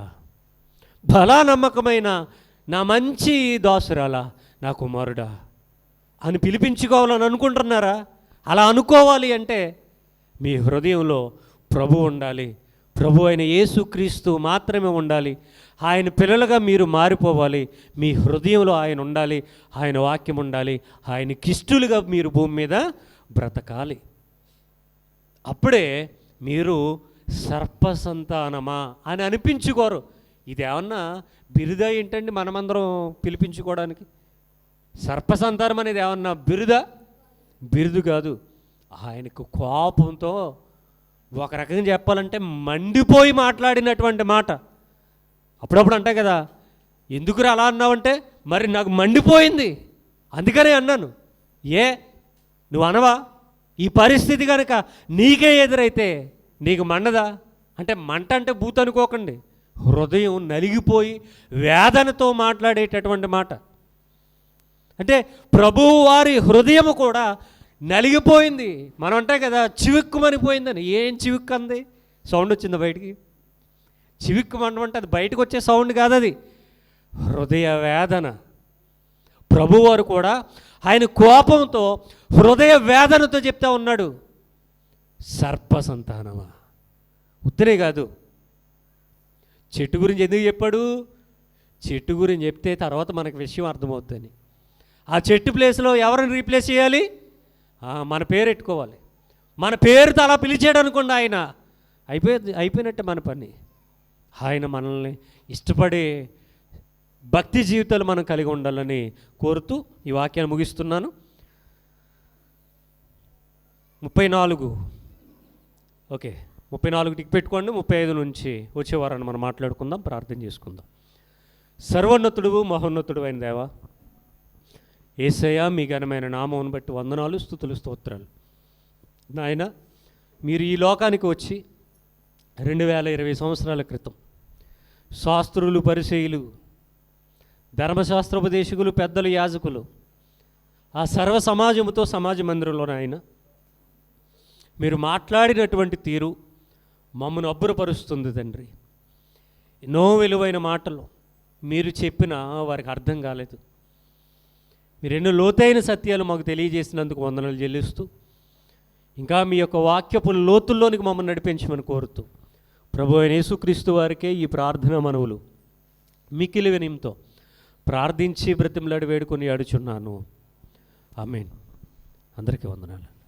భలా నమ్మకమైన నా మంచి దాసురాలా, నా కుమారుడా అని పిలిపించుకోవాలని అనుకుంటున్నారా? అలా అనుకోవాలి అంటే మీ హృదయంలో ప్రభు ఉండాలి. ప్రభు అయిన యేసుక్రీస్తు మాత్రమే ఉండాలి. ఆయన పిల్లలుగా మీరు మారిపోవాలి. మీ హృదయంలో ఆయన ఉండాలి, ఆయన వాక్యం ఉండాలి. ఆయనకిష్టులుగా మీరు భూమి మీద బ్రతకాలి. అప్పుడే మీరు సర్పసంతానమా అని అనిపించుకోరు. ఇదేమన్నా బిరుదా ఏంటండి మనమందరం పిలిపించుకోవడానికి? సర్పసంతానం అనేది ఏమన్నా బిరుదు కాదు. ఆయనకు కోపంతో ఒక రకంగా చెప్పాలంటే మండిపోయి మాట్లాడినటువంటి మాట. అప్పుడప్పుడు అంటాయి కదా, ఎందుకురా అలా అన్నావంటే, మరి నాకు మండిపోయింది అందుకనే అన్నాను. నువ్వు అనవా? ఈ పరిస్థితి కనుక నీకే ఎదురైతే నీకు మండదా? అంటే మంట అంటే భూత అనుకోకండి, హృదయం నలిగిపోయి వేదనతో మాట్లాడేటటువంటి మాట. అంటే ప్రభువు వారి హృదయము కూడా నలిగిపోయింది. మనం అంటాం కదా చివిక్కుమనిపోయిందని. ఏం చివిక్కు అంది? సౌండ్ వచ్చింది బయటికి. చివిక్కుమనమంటే అది బయటకు వచ్చే సౌండ్ కాదు, అది హృదయ వేదన. ప్రభువారు కూడా ఆయన కోపంతో హృదయ వేదనతో చెప్తా ఉన్నాడు, సర్ప సంతానమా. ఉత్తరే కాదు, చెట్టు గురించి ఎందుకు చెప్పాడు? చెట్టు గురించి చెప్తే తర్వాత మనకు విషయం అర్థమవుతుందని. ఆ చెట్టు ప్లేస్లో ఎవరిని రీప్లేస్ చేయాలి? మన పేరు పెట్టుకోవాలి. మన పేరుతో అలా పిలిచాడు అనుకోండి, ఆయన అయిపోయినట్టే మన పని. ఆయన మనల్ని ఇష్టపడే భక్తి జీవితాలు మనం కలిగి ఉండాలని కోరుతూ ఈ వాక్యాన్ని ముగిస్తున్నాను. 34 ఓకే, 34 టిక్ పెట్టుకోండి. 35 నుంచి వచ్చే వారాన్ని మనం మాట్లాడుకుందాం, ప్రార్థన చేసుకుందాం. సర్వోన్నతుడు మహోన్నతుడు అయిన దేవా, యేసయ్య, మీ ఘనమైన నామమును బట్టి వందనాలు, స్తుతులు, స్తోత్రాలు. నాయన, మీరు ఈ లోకానికి వచ్చి 2020 సంవత్సరాల క్రితం శాస్త్రులు, పరిసయ్యులు, ధర్మశాస్త్రోపదేశకులు, పెద్దలు, యాజకులు, ఆ సర్వ సమాజముతో సమాజ మందిరంలో ఆయన మీరు మాట్లాడినటువంటి తీరు మమ్మను అబ్బురపరుస్తుంది తండ్రి. ఎన్నో విలువైన మాటలు మీరు చెప్పినా వారికి అర్థం కాలేదు. మీరు ఎన్నో లోతైన సత్యాలు మాకు తెలియజేసినందుకు వందనాలు చెల్లిస్తూ, ఇంకా మీ యొక్క వాక్యపు లోతుల్లోనికి మమ్మల్ని నడిపించమని కోరుతూ, ప్రభు అయిన యేసుక్రీస్తు వారికే ఈ ప్రార్థన మనవులు మిక్కిలి వినయంతో ప్రార్థించి బ్రతిమలాడి వేడుకొని అడుచున్నాను. ఆమేన్. అందరికీ వందనాలు.